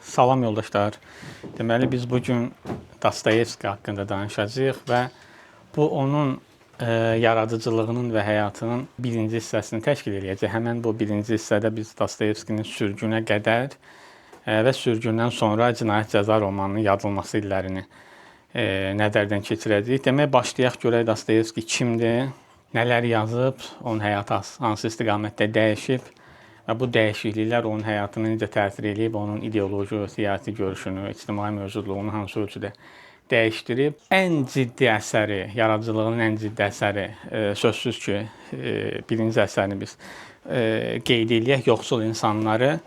Salam yoldaşlar. Deməli biz bugün Dostoyevski haqqında danışacağıq və bu onun yaradıcılığının və həyatının birinci hissəsini təşkil edəcək. Həmin bu birinci hissədə biz Dostoyevskinin sürgünə qədər və sürgündən sonra Cinayət Cəza romanının yazılması illərini nəzərdən keçirəcəyik. Demək, başlayaq görək Dostoyevski kimdir, nələr yazıb, onun həyatı hansı istiqamətdə dəyişib və bu dəyişikliklər onun həyatını necə təsir edib, onun ideoloji, siyasi görüşünü, ictimai mövcudluğunu hansı ölçüdə dəyişdirib. Ən ciddi əsəri, yaradıcılığının ən ciddi əsəri sözsüz ki, birinci əsərini biz qeyd eləyək, Yoxsul İnsanları.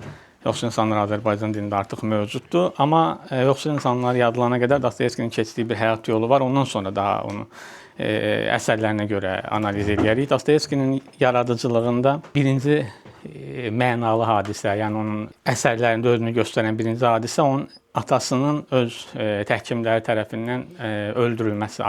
Yoxsul İnsanlar Azərbaycan dilində artıq mövcuddur. Amma Yoxsul İnsanlar yazılana qədər Dostoyevskinin keçdiyi bir həyat yolu var. Ondan sonra daha onu əsərlərinə görə analiz edərik. Dostoyevskinin yaradıcılığında birinci mənalı hadisə, yəni onun əsərlərində özünü göstərən birinci hadisə onun atasının öz təhkimləri tərəfindən öldürülməsi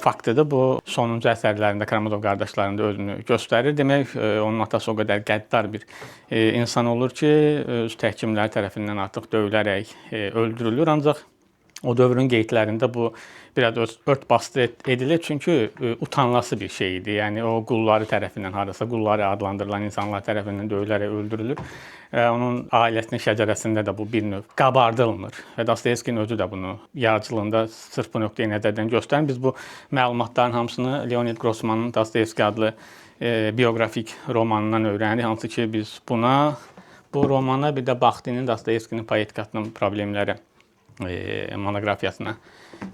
faktıdır. Bu sonuncu əsərlərində, Karamazov qardaşlarında özünü göstərir. Demək, onun atası o qədər qəddar bir insan olur ki, öz təhkimləri tərəfindən artıq döyülərək öldürülür. Ancaq o dövrün qeydlərində bu biraz ört-bastı edilir, çünki utanılası bir şey idi. Yəni o qulları tərəfindən, harasa qulları adlandırılan insanlar tərəfindən döyülərək öldürülür. Onun ailəsinin şəcərəsində də bu bir növ qabardılmır və Dostoyevskinin özü də bunu yaradıcılığında sırf bu nöqteyi nəzərdən göstərir. Biz bu məlumatların hamısını Leonid Grossmanın Dostoyevski adlı bioqrafik romanından öyrənirik. Hansı ki, biz bu romana bir də Baxtinin Dostoyevskinin poetikasının problemləri monoqrafiyasına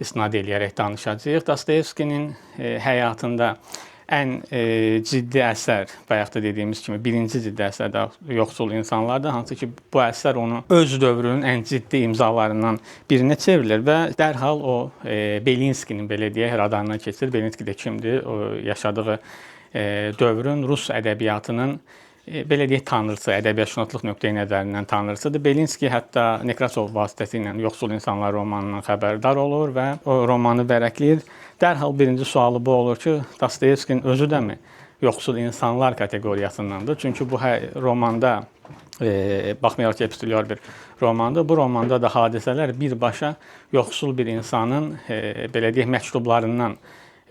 istinad eləyərək danışacağıq. Dostoyevskinin həyatında ən ciddi əsər, bayaq da dediyimiz kimi birinci ciddi əsər də Yoxsul İnsanlardır. Hansı ki, bu əsər onu öz dövrünün ən ciddi imzalarından birinə çevrilir və dərhal o Belinskinin, belə deyək, radarına keçir. Belinski də kimdir? O yaşadığı dövrün Rus ədəbiyyatının belə deyək, tanrısı, ədəbiyyatşünaslıq nöqteyi nəzərindən tanrısıdır. Belinski hətta Nekrasov vasitəsilə Yoxsul İnsanlar romanından xəbərdar olur və o romanı vərəqləyir. Dərhal birinci sualı bu olur ki, Dostoyevskinin özü də mi yoxsul insanlar kateqoriyasındandır? Çünki bu romanda, baxmayaraq ki, epistolyor bir romandır, bu romanda da hadisələr birbaşa yoxsul bir insanın, belə deyək, məktublarından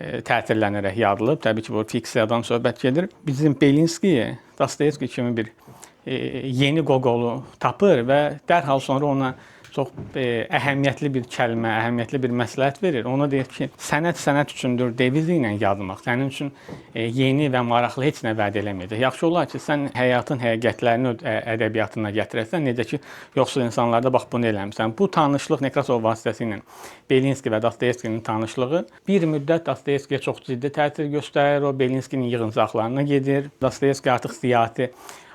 təsirlənərək yazılıb. Təbii ki, bu fiksiyadan söhbət gedir. Bizim Belinski Dostoyevski kimi bir yeni qoqolu tapır və dərhal sonra ona çox əhəmiyyətli bir kəlmə, əhəmiyyətli bir məsləhət verir. Ona deyir ki, sənət üçündür devizi ilə yazmaq sənin üçün yeni və maraqlı heç nə vəd eləməyəcək. Yaxşı olar ki, sən həyatın həqiqətlərini ədəbiyyatına gətirəsən, necə ki, Yoxsul İnsanlarda bax bunu eləmisən. Bu tanışlıq Nekrasov vasitəsilə Belinski və Dostoyevskinin tanışlığı bir müddət Dostoyevskiyə çox ciddi təsir göstərir. O Belinskinin yığıncaqlarına gedir. Dostoyevski artıq siyasi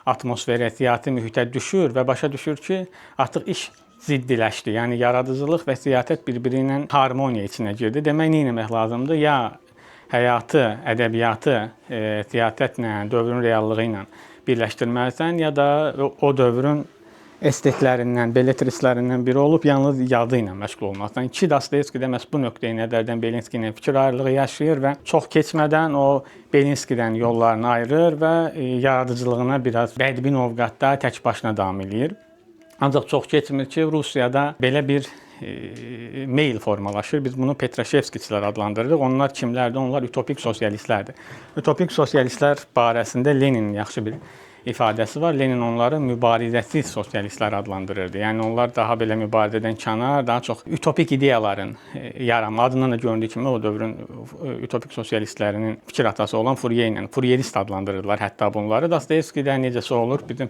atmosferə, siyasi mühitə düşür və başa düşür ki, artıq iş ciddiləşdi. Yəni yaradıcılıq və siyasət bir-biri ilə harmoniya içinə girdi. Demək, nə etmək lazımdır? Ya həyatı, ədəbiyyatı siyasətlə, dövrün reallığı ilə birləşdirməlisən, ya da o dövrün estetlərindən, belletristlərindən biri olub yalnız yazı ilə məşğul olmalısan. Dostoyevski də məhz bu nöqteyi nəzərdən Belinski ilə fikir ayrılığı yaşayır və çox keçmədən o Belinskidən yollarını ayırır və yaradıcılığına biraz bədbin ovqatda tək başına davam edir. Ancaq çox keçmir ki, Rusiyada belə bir meyl formalaşır. Biz bunu Petraşevskiçilər adlandırırıq. Onlar kimlərdir? Onlar ütopik sosialistlərdir. Ütopik sosialistlər barəsində Leninin yaxşı bir ifadəsi var. Lenin onları mübarizəsiz sosialistlər adlandırırdı. Yəni onlar daha belə mübarizədən kənar, daha çox ütopik ideyaların yaranma, adından da göründüyü kimi o dövrün ütopik sosialistlərinin fikir atası olan Fourier ilə, Fourierist adlandırırlar hətta bunları. Dostoyevskidə necəsə olur, bizim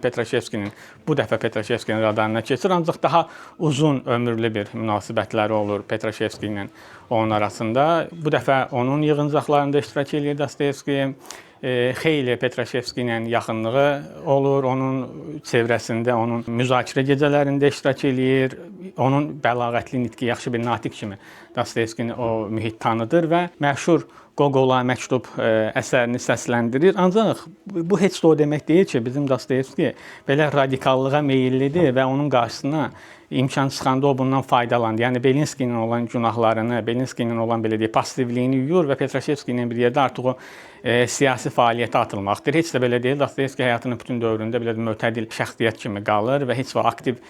bu dəfə Petraşevskinin radarına keçir, ancaq daha uzun ömürlü bir münasibətləri olur Petraşevski ilə onun arasında. Bu dəfə onun yığıncaqlarında iştirak edir Dostoyevski. Xeyli Petraşevski ilə yaxınlığı olur, onun çevrəsində, onun müzakirə gecələrində iştirak edir, onun bəlağətli nitqi, yaxşı bir natiq kimi Dostoyevskini o mühit tanıdır və məşhur Qoqola məktub əsərini səsləndirir. Ancaq bu heç də o demək deyil ki, bizim Dostoyevski belə radikallığa meyillidir və onun qarşısına imkan çıxanda o bundan faydalandı. Yəni Belinskinin olan günahlarını, Belinskinin olan belə deyək, passivliyini yuyur və Petraşevski ilə bir yerdə artıq o siyasi fəaliyyətə atılmaqdır. Heç də belə deyil. Dostoyevski həyatının bütün dövründə belə mötədil şəxsiyyət kimi qalır və heç vaxt aktiv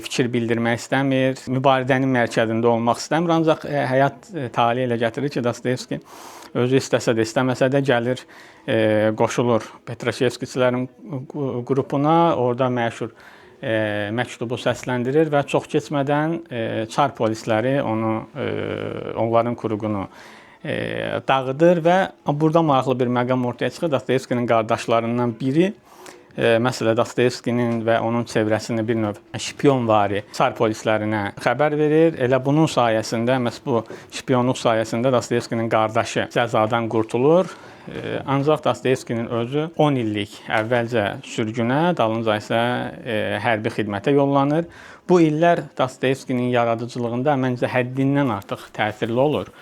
fikir bildirmək istəmir, mübarizənin mərkəzində olmaq istəmir. Ancaq həyat taleyi elə gətirir ki, Dostoyevski özü istəsə də, istəməsə də gəlir, qoşulur Petraşevskiçilərin qrupuna, orada məşhur məktubu səsləndirir və çox keçmədən çar polisləri onların kuruğunu dağıdır və burada maraqlı bir məqam ortaya çıxır. Dostoyevskinin qardaşlarından biri məsələn Dostoyevskinin və onun çevrəsində bir növ şpionvari çar polislərinə xəbər verir. Elə bunun sayəsində, məhz bu şpionluq sayəsində Dostoyevskinin qardaşı cəzadan qurtulur. Ancaq Dostoyevskinin özü 10 illik əvvəlcə sürgünə, dalınca isə hərbi xidmətə yollanır. Bu illər Dostoyevskinin yaradıcılığında məncə həddindən artıq təsirli olur.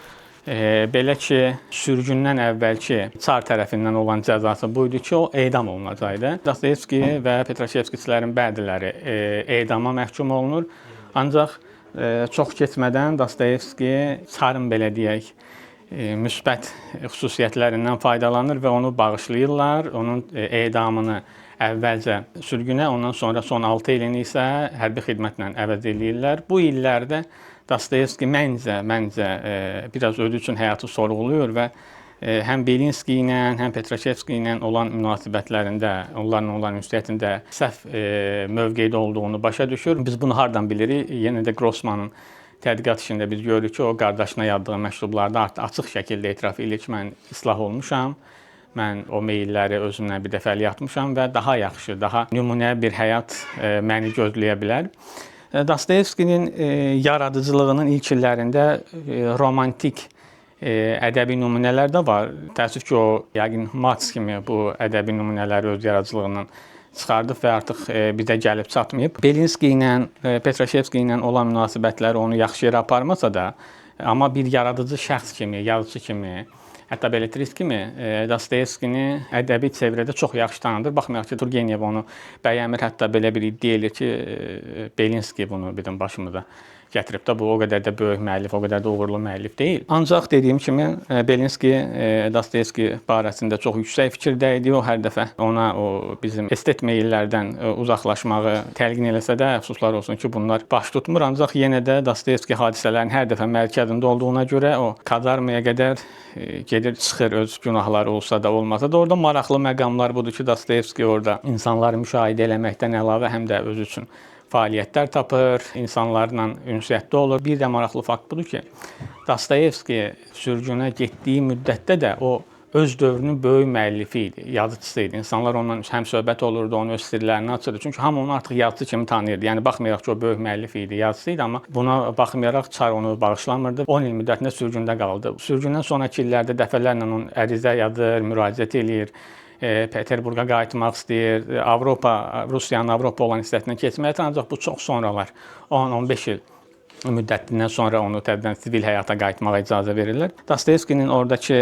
Belə ki, sürgündən əvvəlki çar tərəfindən olan cəzası buydu ki, o edam olunacaqdı. Dostoyevski və Petraşevskiçilərin bəziləri edama məhkum olunur. Ancaq çox keçmədən Dostoyevski çarın belə deyək, müsbət xüsusiyyətlərindən faydalanır və onu bağışlayırlar. Onun edamını əvvəlcə sürgünə, ondan sonra son 6 ilini isə hərbi xidmətlə əvəz eləyirlər. Bu illərdə Dostoyevski məncə biraz özü üçün həyatı sorğuluyur və həm Belinski ilə, həm Petraşevski ilə olan münasibətlərində, onlarla olan ünsiyyətində səhv mövqedə olduğunu başa düşür. Biz bunu hardan bilirik? Yenə də Grossmanın tədqiqat işində biz görürük ki, o qardaşına yazdığı məktublarda artıq açıq şəkildə etiraf edir ki, mən islah olmuşam, mən o meylləri özümlə bir dəfəlik atmışam və daha yaxşı, daha nümunə bir həyat məni gözləyə bilər. Dostoyevskinin yaradıcılığının ilk illərində romantik ədəbi nümunələr də var. Təəssüf ki, o yəqin Marx kimi bu ədəbi nümunələri öz yaradıcılığından çıxardıb və artıq bizə gəlib çatmayıb. Belinski ilə, Petraşevski ilə olan münasibətləri onu yaxşı yerə aparmasa da, amma bir yaradıcı şəxs kimi, yazıcı kimi, hətta belletrist kimi Dostoyevskini ədəbi çevrədə çox yaxşı tanıdır. Baxmayaraq ki, Turgenev onu bəyənmir, hətta belə bir iddia edir ki, Belinski bunu bizim başımıza gətirib də bu o qədər də böyük müəllif, o qədər də uğurlu müəllif deyil. Ancaq dediyim kimi Belinski Dostoyevski barəsində çox yüksək fikirdə idi. O hər dəfə ona o bizim estet meyllərdən uzaqlaşmağı təlqin eləsə də, əfsuslar olsun ki, bunlar baş tutmur. Ancaq yenə də Dostoyevski hadisələrin hər dəfə mərkəzində olduğuna görə o kazarmaya qədər gedir, çıxır, öz günahları olsa da, olmasa da. Orada maraqlı məqamlar budur ki, Dostoyevski orada insanları müşahidə eləməkdən əlavə həm də özü üçün fəaliyyətlər tapır, insanlarla ünsiyyətdə olur. Bir də maraqlı fakt budur ki, Dostoyevski sürgünə getdiyi müddətdə də o öz dövrünün böyük müəllifi idi, yazıçısı idi. İnsanlar onunla həm söhbət olurdu, onun öz sirlərini açırdı. Çünki hamı onu artıq yazıçı kimi tanıyırdı. Yəni baxmayaraq ki, o böyük müəllif idi, yazıçı idi, amma buna baxmayaraq çar onu bağışlamırdı. 10 il müddətində sürgündə qaldı. Sürgündən sonraki illərdə dəfələrlə onun ərizə yazır, müraciət eləyir. Peterburqa qayıtmaq istəyir, Rusiyanın Avropa olan hissəsindən keçməyə, ancaq bu çox sonralar, 10-15 il müddətindən sonra onu təzədən sivil həyata qayıtmağa icazə verirlər. Dostoyevskinin oradakı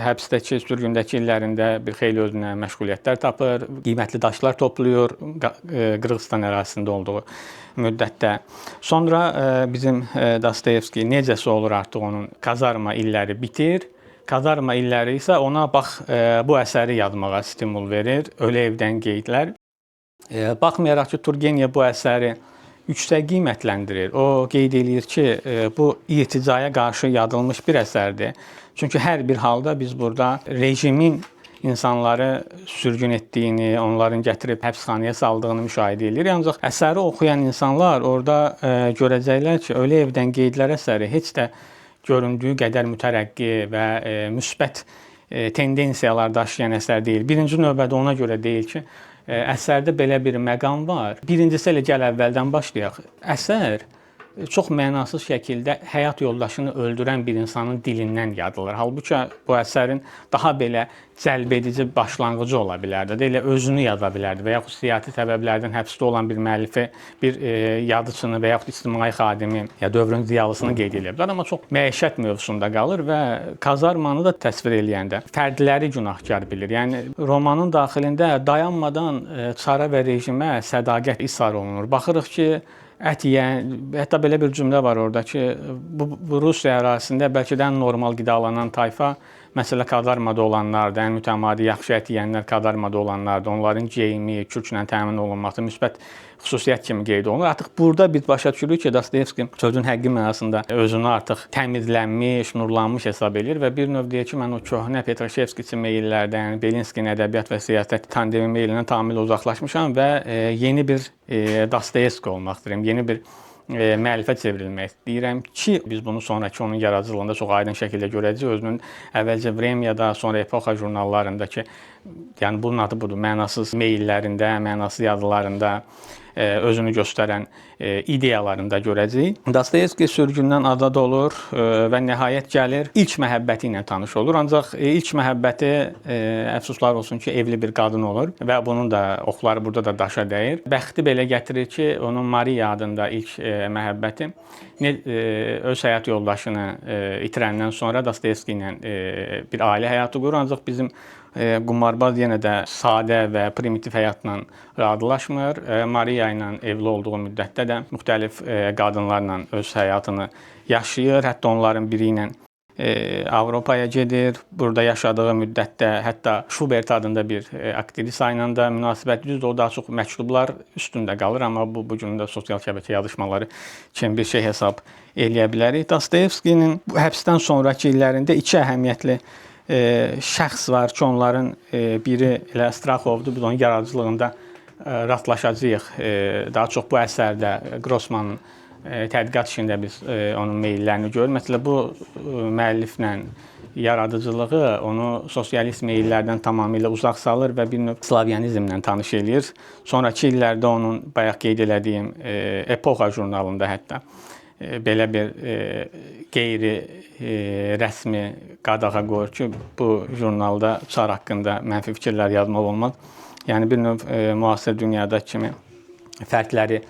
həbsdəki, sürgündəki illərində bir xeyli özünə məşğuliyyətlər tapır, qiymətli daşlar toplayır, Qırğızstan ərazisində olduğu müddətdə. Sonra bizim Dostoyevski necəsə olur artıq onun kazarma illəri bitir. Kazarma illəri isə ona bax bu əsəri yazmağa stimul verir, Ölü evdən qeydlər. Baxmayaraq ki, Turgenev bu əsəri yüksək qiymətləndirir. O qeyd eləyir ki, bu irticaya qarşı yazılmış bir əsərdir. Çünki hər bir halda biz burada rejimin insanları sürgün etdiyini, onların gətirib həbsxanaya saldığını müşahidə edirik. Ancaq əsəri oxuyan insanlar orada görəcəklər ki, Ölü evdən qeydlər əsəri heç də göründüyü qədər mütərəqqi və müsbət tendensiyalar daşıyan əsər deyil. Birinci növbədə ona görə deyil ki, əsərdə belə bir məqam var. Birincisi elə gəl əvvəldən başlayaq. Əsər çox mənasız şəkildə həyat yoldaşını öldürən bir insanın dilindən yazılır. Halbuki bu əsərin daha belə cəlbedici başlanğıcı ola bilərdi. Elə özünü yaza bilərdi və yaxud siyasi səbəblərdən həbsdə olan bir müəllifi, bir yazıçını və yaxud ictimai xadimi ya dövrün ziyalısını qeyd edə bilər. Amma çox məişət mövzusunda qalır və kazarmanı da təsvir eləyəndə fərdləri günahkar bilir. Yəni romanın daxilində dayanmadan çara və rejimə sədaqət israr olunur. Baxırıq ki, ət yeyən, hətta belə bir cümlə var orada ki, bu Rusiya ərazisində bəlkə də ən normal qidalanan tayfa məsələ kazarmada olanlardır, ən mütəmadi yaxşı ət yeyənlər kazarmada olanlardır. Onların geyimi, kürklə təmin olunması müsbət xüsusiyyət kimi qeyd olunur. Artıq burada biz başa düşürük ki, Dostoyevski sözün həqiqi mənasında özünü artıq təmizlənmiş, nurlanmış hesab edir və bir növ deyir ki, mən o köhnə Petroşevski meyllərdən, Belinskinin ədəbiyyat və siyasət tandemi meylindən tamamilə uzaqlaşmışam və yeni bir Dostoyevski olmaq istəyirəm, yeni bir müəllifə çevrilmək istəyirəm ki, biz bunu sonrakı onun yaradıcılığında çox aydın şəkildə görəcəyik. Özünün əvvəlcə Vremyada, sonra Epoxa jurnallarındakı, yəni bunun adı budur, mənasız meyllərində, mənasız yazılarında özünü göstərən ideyalarında görəcəyik. Dostoyevski sürgündən azad olur və nəhayət gəlir, ilk məhəbbəti ilə tanış olur. Ancaq ilk məhəbbəti əfsuslar olsun ki, evli bir qadın olur və bunun da oxları burada da daşa dəyir. Bəxti belə gətirir ki, onun Maria adında ilk məhəbbəti öz həyat yoldaşını itirəndən sonra Dostoyevski ilə bir ailə həyatı qurur. Ancaq bizim qumarbaz yenə də sadə və primitiv həyatla razılaşmır. Maria ilə evli olduğu müddətdə də müxtəlif qadınlarla öz həyatını yaşayır. Hətta onların biri ilə Avropaya gedir. Burada yaşadığı müddətdə hətta Schubert adında bir aktrisa ilə də münasibət düzdür. O daha çox məktublar üstündə qalır, amma bu gün də sosial şəbəkə yazışmaları kimi bir şey hesab eləyə bilərik. Dostoyevskinin həbsdən sonrakı illərində iki əhəmiyyətli şəxs var ki, onların biri elə Straxovdur. Biz onun yaradıcılığında rastlaşacağıq. Daha çox bu əsərdə Grossmanın tədqiqat işində biz onun meyllərini görürük. Məsələn, bu müəlliflə yaradıcılığı onu sosialist meyllərdən tamamilə uzaq salır və bir növ slavyanizmlə tanış eləyir. Sonrakı illərdə onun bayaq qeyd elədiyim Epoxa jurnalında hətta belə bir qeyri rəsmi qadağa qoyur ki, bu jurnalda çar haqqında mənfi fikirlər yazmaq olmaz. Yəni bir növ müasir dünyada kimi fərqləri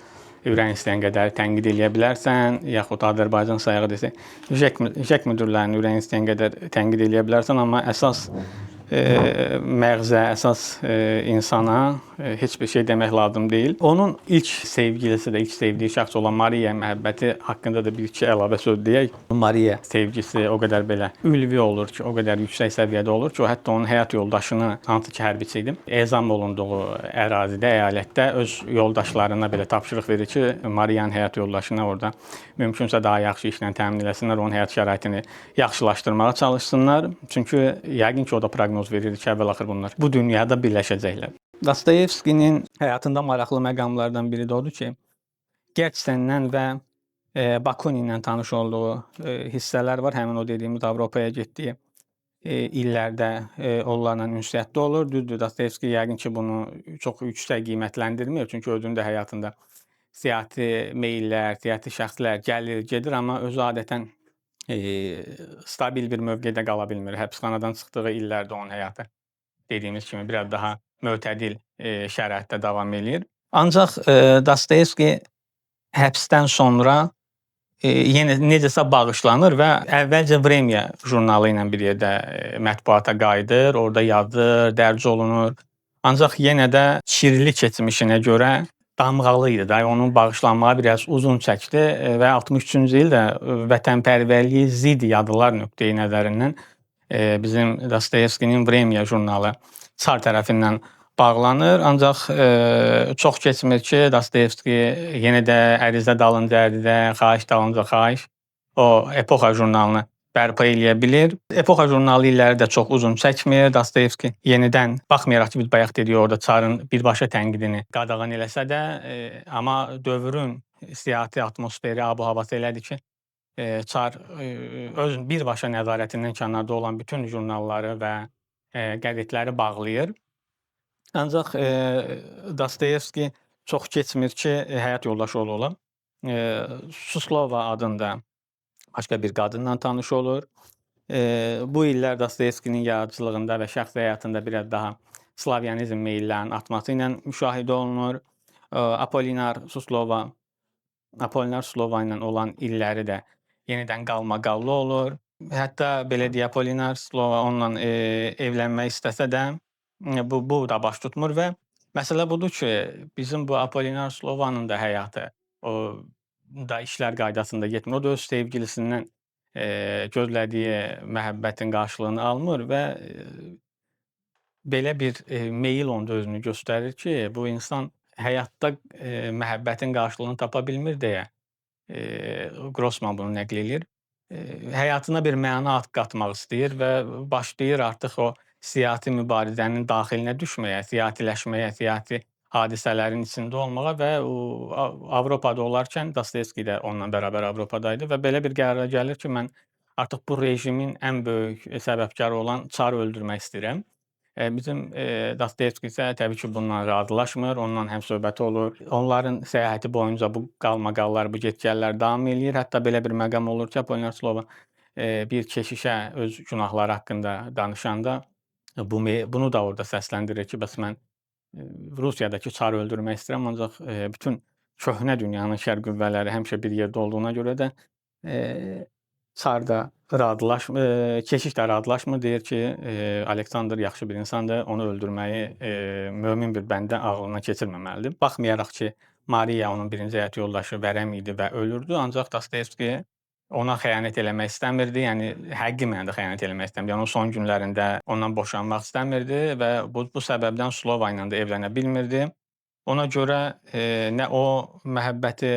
ürəyin istəyən qədər tənqid eləyə bilərsən, yaxud Azərbaycan sayağı desək, JEK müdirlərinin ürəyin istəyən qədər tənqid eləyə bilərsən, amma əsas məğzə, əsas insana heç bir şey demək lazım deyil. Onun ilk sevgilisi də, ilk sevdiyi şəxs olan Maria məhəbbəti haqqında da bir-iki əlavə söz deyək. Maria sevgisi o qədər belə ülvi olur ki, o qədər yüksək səviyyədə olur ki, o hətta onun həyat yoldaşını, hansı ki hərbiçi idi, ezam olunduğu ərazidə, əyalətdə öz yoldaşlarına belə tapşırıq verir ki, Marianın həyat yoldaşına orada mümkünsə daha yaxşı işlə təmin eləsinlər, onun həyat şəraitini yaxşılaşdırmağa çalışsınlar. Çünki yəqin ki, o da proqnoz verir ki, əvvəl-axır bunlar bu dünyada birləşəcəklər. Dostoyevskinin həyatında maraqlı məqamlardan biri də odur ki, Gertsendən və Bakuninlə tanış olduğu hissələr var. Həmin o dediyimiz Avropaya getdiyi illərdə onlarla ünsiyyətdə olur. Düzdür, Dostoyevski yəqin ki, bunu çox yüksək qiymətləndirmir. Çünki özünün də həyatında siyasi meyllər, siyasi şəxslər gəlir, gedir, amma özü adətən stabil bir mövqedə qala bilmir. Həbsxanadan çıxdığı illərdə onun həyatı dediyimiz kimi biraz daha mötədil şəraitdə davam eləyir. Ancaq Dostoyevski həbsdən sonra yenə necəsə bağışlanır və əvvəlcə Vremya jurnalı ilə bir yerdə mətbuata qayıdır, orada yazır, dərc olunur. Ancaq yenə də kirli keçmişinə görə damğalı idi da, onun bağışlanmağı biraz uzun çəkdi və 63-cü ildə vətənpərvərliyi zidd yazılar nöqteyi nəzərindən bizim Dostoyevskinin Vremya jurnalı çar tərəfindən bağlanır. Ancaq çox keçmir ki, Dostoyevski yenə də ərizə dalınca ərizə, xahiş dalınca xahiş o Epoxa jurnalını bərpa eləyə bilir. Epoxa jurnalı illəri də çox uzun çəkmir. Dostoyevski yenidən, baxmayaraq ki, biz bayaq dedik orada çarın birbaşa tənqidini qadağan eləsə də, amma dövrün siyasi atmosferi, ab-havası elədir ki, çar öz birbaşa nəzarətindən kənarda olan bütün jurnalları və qəzetləri bağlayır. Ancaq Dostoyevski çox keçmir ki, həyat yoldaşı olan Suslova adında başqa bir qadınla tanış olur. Bu illər Dostoyevskinin yaradıcılığında və şəxsi həyatında biraz daha slavyanizm meyllərinin artması ilə müşahidə olunur. Apolinar Suslova ilə olan illəri də yenidən qalmaqallı olur. Hətta belə deyə Apolinar Suslova onunla evlənmək istəsə də bu da baş tutmur və məsələ budur ki, bizim bu Apolinar Suslovanın da həyatı o da işlər qaydasında getmir. O da öz sevgilisindən gözlədiyi məhəbbətin qarşılığını almır və belə bir meyil onda özünü göstərir ki, bu insan həyatda məhəbbətin qarşılığını tapa bilmir deyə Grossman bunu nəql eləyir. Həyatına bir məna qatmaq istəyir və başlayır artıq o siyasi mübarizənin daxilinə düşməyə, siyasiləşməyə, siyasi hadisələrin içində olmağa və Avropada olarkən Dostoyevski də onunla bərabər Avropadaydı və belə bir qərara gəlir ki, mən artıq bu rejimin ən böyük səbəbkarı olan çarı öldürmək istəyirəm. Bizim Dostoyevski isə təbii ki, bununla razılaşmır, onunla həmsöhbəti olur. Onların səyahəti boyunca bu qalmaqallar, bu get-gəllər davam eləyir. Hətta belə bir məqam olur ki, Apollinaire Slova bir keşişə öz günahları haqqında danışanda bunu da orada səsləndirir ki, bəs mən Rusiyadakı çarı öldürmək istəyirəm, ancaq bütün köhnə dünyanın şər qüvvələri həmişə bir yerdə olduğuna görə də çar da keşiş də razılaşmır, deyir ki, Aleksandr yaxşı bir insandır, onu öldürməyi mömin bir bəndə ağlına keçirməməlidir. Baxmayaraq ki, Mariya onun birinci həyat yoldaşı vərəm idi və ölürdü, ancaq Dostoyevski ona xəyanət eləmək istəmirdi, yəni həqiqi mənada xəyanət eləmək istəmirdi. Yəni o son günlərində ondan boşanmaq istəmirdi və bu səbəbdən Slova ilə də evlənə bilmirdi. Ona görə nə o məhəbbəti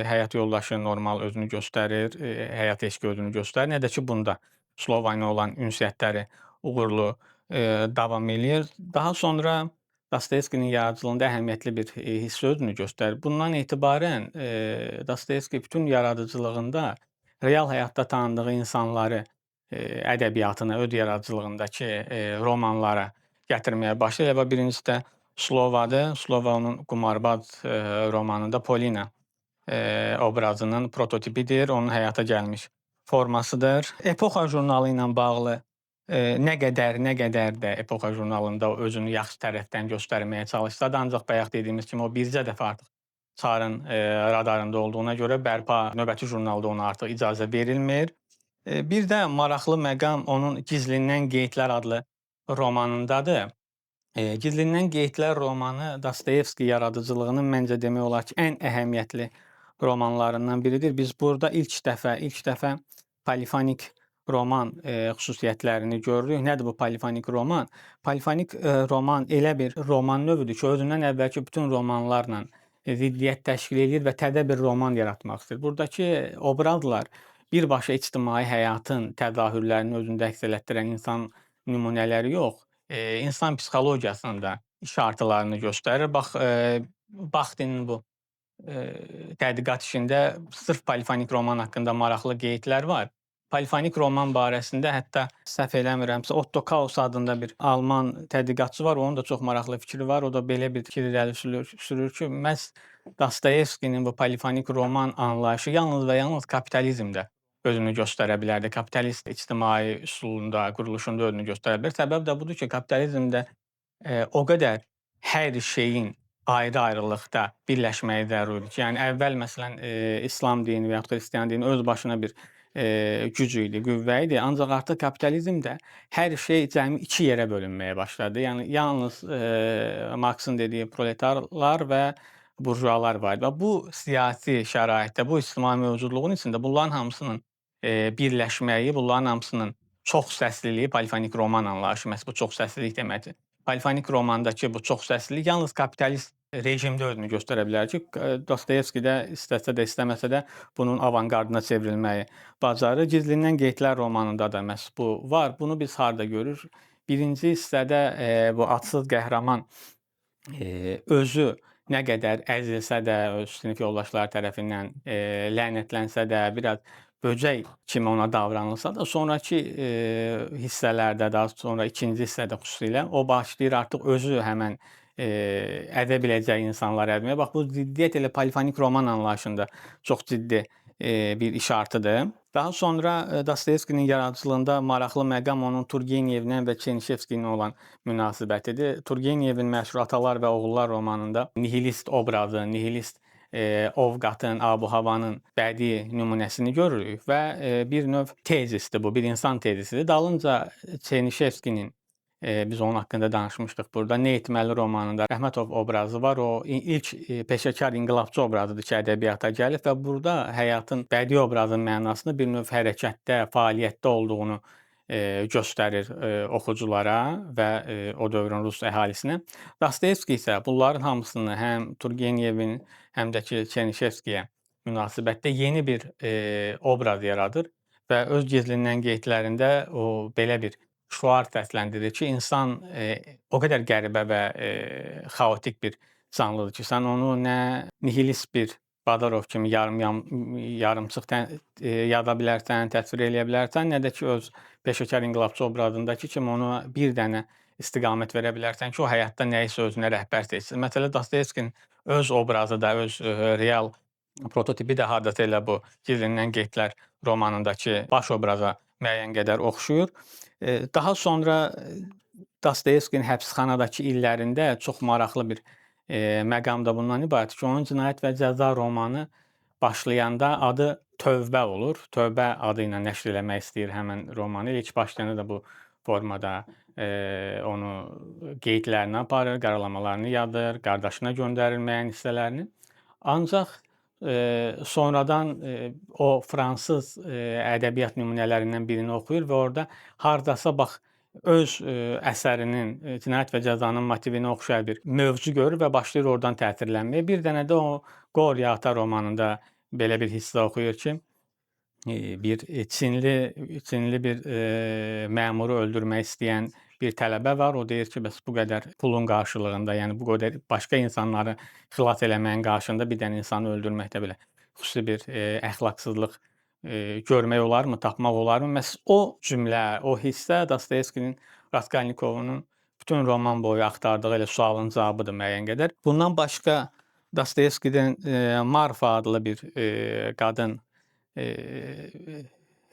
həyat yoldaşı normal özünü göstərir, həyat eşqi özünü göstərir, nə də ki bunda Slova ilə olan ünsiyyətləri uğurlu davam eləyir. Daha sonra Dostoyevskinin yaradıcılığında əhəmiyyətli bir hissə özünü göstərir. Bundan etibarən Dostoyevski bütün yaradıcılığında real həyatda tanıdığı insanları ədəbiyyatına, öz yaradıcılığındakı romanlara gətirməyə başlayır və birincisi də Slovadır. Slova onun qumarbaz romanında Polina obrazının prototipidir, onun həyata gəlmiş formasıdır. Epoxa jurnalı ilə bağlı nə qədər də Epoxa jurnalında özünü yaxşı tərəfdən göstərməyə çalışsa da, ancaq bayaq dediyimiz kimi o bircə dəfə artıq çarın radarında olduğuna görə növbəti jurnalda ona artıq icazə verilmir. Bir də maraqlı məqam onun Gizlindən Qeydlər adlı romanındadır. Gizlindən Qeydlər romanı Dostoyevski yaradıcılığının məncə demək olar ki, ən əhəmiyyətli romanlarından biridir. Biz burada ilk dəfə polifonik roman xüsusiyyətlərini görürük. Nədir bu polifonik roman? Polifonik roman elə bir roman növüdür ki, özündən əvvəlki bütün romanlarla ziddiyyət təşkil edir və təzə bir roman yaratmaq istəyir. Buradakı obrazlar birbaşa ictimai həyatın təzahürlərini özündə əks elətdirən insan nümunələri yox, insan psixologiyasının da işartılarını göstərir. Bax, Baxtinin bu tədqiqat işində sırf polifonik roman haqqında maraqlı qeydlər var. Polifonik roman barəsində hətta səhv eləmirəmsə Otto Kaus adında bir alman tədqiqatçı var, onun da çox maraqlı fikri var. O da belə bir fikir irəli sürür ki, məhz Dostoyevskinin bu polifonik roman anlayışı yalnız və yalnız kapitalizmdə özünü göstərə bilərdi. Kapitalist ictimai üsulunda, quruluşunda özünü göstərə bilər. Səbəb də budur ki, kapitalizmdə o qədər hər şeyin ayrı-ayrılıqda birləşməyi zəruridir ki, yəni əvvəl məsələn İslam dini və yaxud da xristian dini öz başına bir güc idi, qüvvə idi. Ancaq artıq kapitalizmdə hər şey cəmi iki yerə bölünməyə başladı. Yəni yalnız Marksın dediyi proletarlar və burjualar var idi. Və bu siyasi şəraitdə, bu ictimai mövcudluğun içində bunların hamısının birləşməyi, bunların hamısının çoxsəsliliyi, polifonik roman anlayışı məhz bu çoxsəslilik deməkdir. Polifonik romandakı bu çoxsəslilik yalnız kapitalist rejimdə özünü göstərə bilər ki, Dostoyevski də istəsə də, istəməsə də bunun avangardına çevrilməyi bacarır. Gizlindən Qeydlər romanında da məhz bu var. Bunu biz harda görürük? Birinci hissədə bu adsız qəhrəman özü nə qədər əzilsə də, öz sinif yoldaşları tərəfindən lənətlənsə də, biraz böcək kimi ona davranılsa da, sonrakı hissələrdə, daha sonra ikinci hissədə xüsusilə o başlayır artıq özü həmən ədə biləcək insanları əzməyə. Bax, bu ziddiyyət elə polifonik roman anlayışında çox ciddi bir işartıdır. Daha sonra Dostoyevskinin yaradıcılığında maraqlı məqam onun Turgenevlə və Çernyşevskinin olan münasibətidir. Turgenevin məşhur Atalar və Oğullar romanında nihilist obrazı, nihilist ovqatın, abu-havanın bədii nümunəsini görürük və bir növ tezisdir bu, bir insan tezisidir. Dalınca Çernyşevskinin Biz onun haqqında danışmışdıq burada. Nə etməli romanında Rəhmətov obrazı var. O ilk peşəkar inqilabçı obrazıdır ki, ədəbiyyata gəlib və burada həyatın bədii obrazın mənasını bir növ hərəkətdə, fəaliyyətdə olduğunu göstərir oxuculara və o dövrün Rus əhalisinə. Dostoyevski isə bunların hamısını həm Turgenevin, həm də ki Çernyşevskiyə münasibətdə yeni bir obraz yaradır və öz gizlilən qeydlərində o belə bir şüar səsləndirir ki, insan o qədər qəribə və xaotik bir canlıdır ki, sən onu nə nihilist bir Badarov kimi yarımçıq yada bilərsən, təsvir eləyə bilərsən, nə də ki, öz peşəkar inqilabçı obrazındakı kimi ona bir dənə istiqamət verə bilərsən ki, o həyatda nə isə özünə rəhbər seçsin. Məsələn, Dostoyevskinin öz obrazı da, öz real prototipi də hardasa elə bu Gizlənilən qeydlər romanındakı baş obraza müəyyən qədər oxşuyur. Daha sonra Dostoyevskinin həbsxanadakı illərində çox maraqlı bir məqam da bundan ibarətdir ki, onun Cinayət və Cəza romanı başlayanda adı Tövbə olur. Tövbə adı ilə nəşr eləmək istəyir həmin romanı. İlk başlayanda da bu formada onu qeydlərini aparır, qaralamalarını yazır, qardaşına göndərir müəyyən hissələrini. Ancaq sonradan o fransız ədəbiyyat nümunələrindən birini oxuyur və orada hardasa bax öz əsərinin Cinayət və Cəzanın motivinə oxşar bir mövzu görür və başlayır oradan təsirlənməyə. Bir dənə də o Qorya Ata romanında belə bir hissə oxuyur ki, bir Çinli bir məmuru öldürmək istəyən bir tələbə var. O deyir ki, bəs bu qədər pulun qarşılığında, yəni bu qədər başqa insanları xilas eləməyin qarşılığında bir dənə insanı öldürməkdə belə xüsusi bir əxlaqsızlıq görmək olarmı, tapmaq olarmı? Məhz o cümlə, o hissə Dostoyevskinin Raskolnikovun bütün roman boyu axtardığı elə sualın cavabıdır müəyyən qədər. Bundan başqa Dostoyevskidən Marfa adlı bir qadın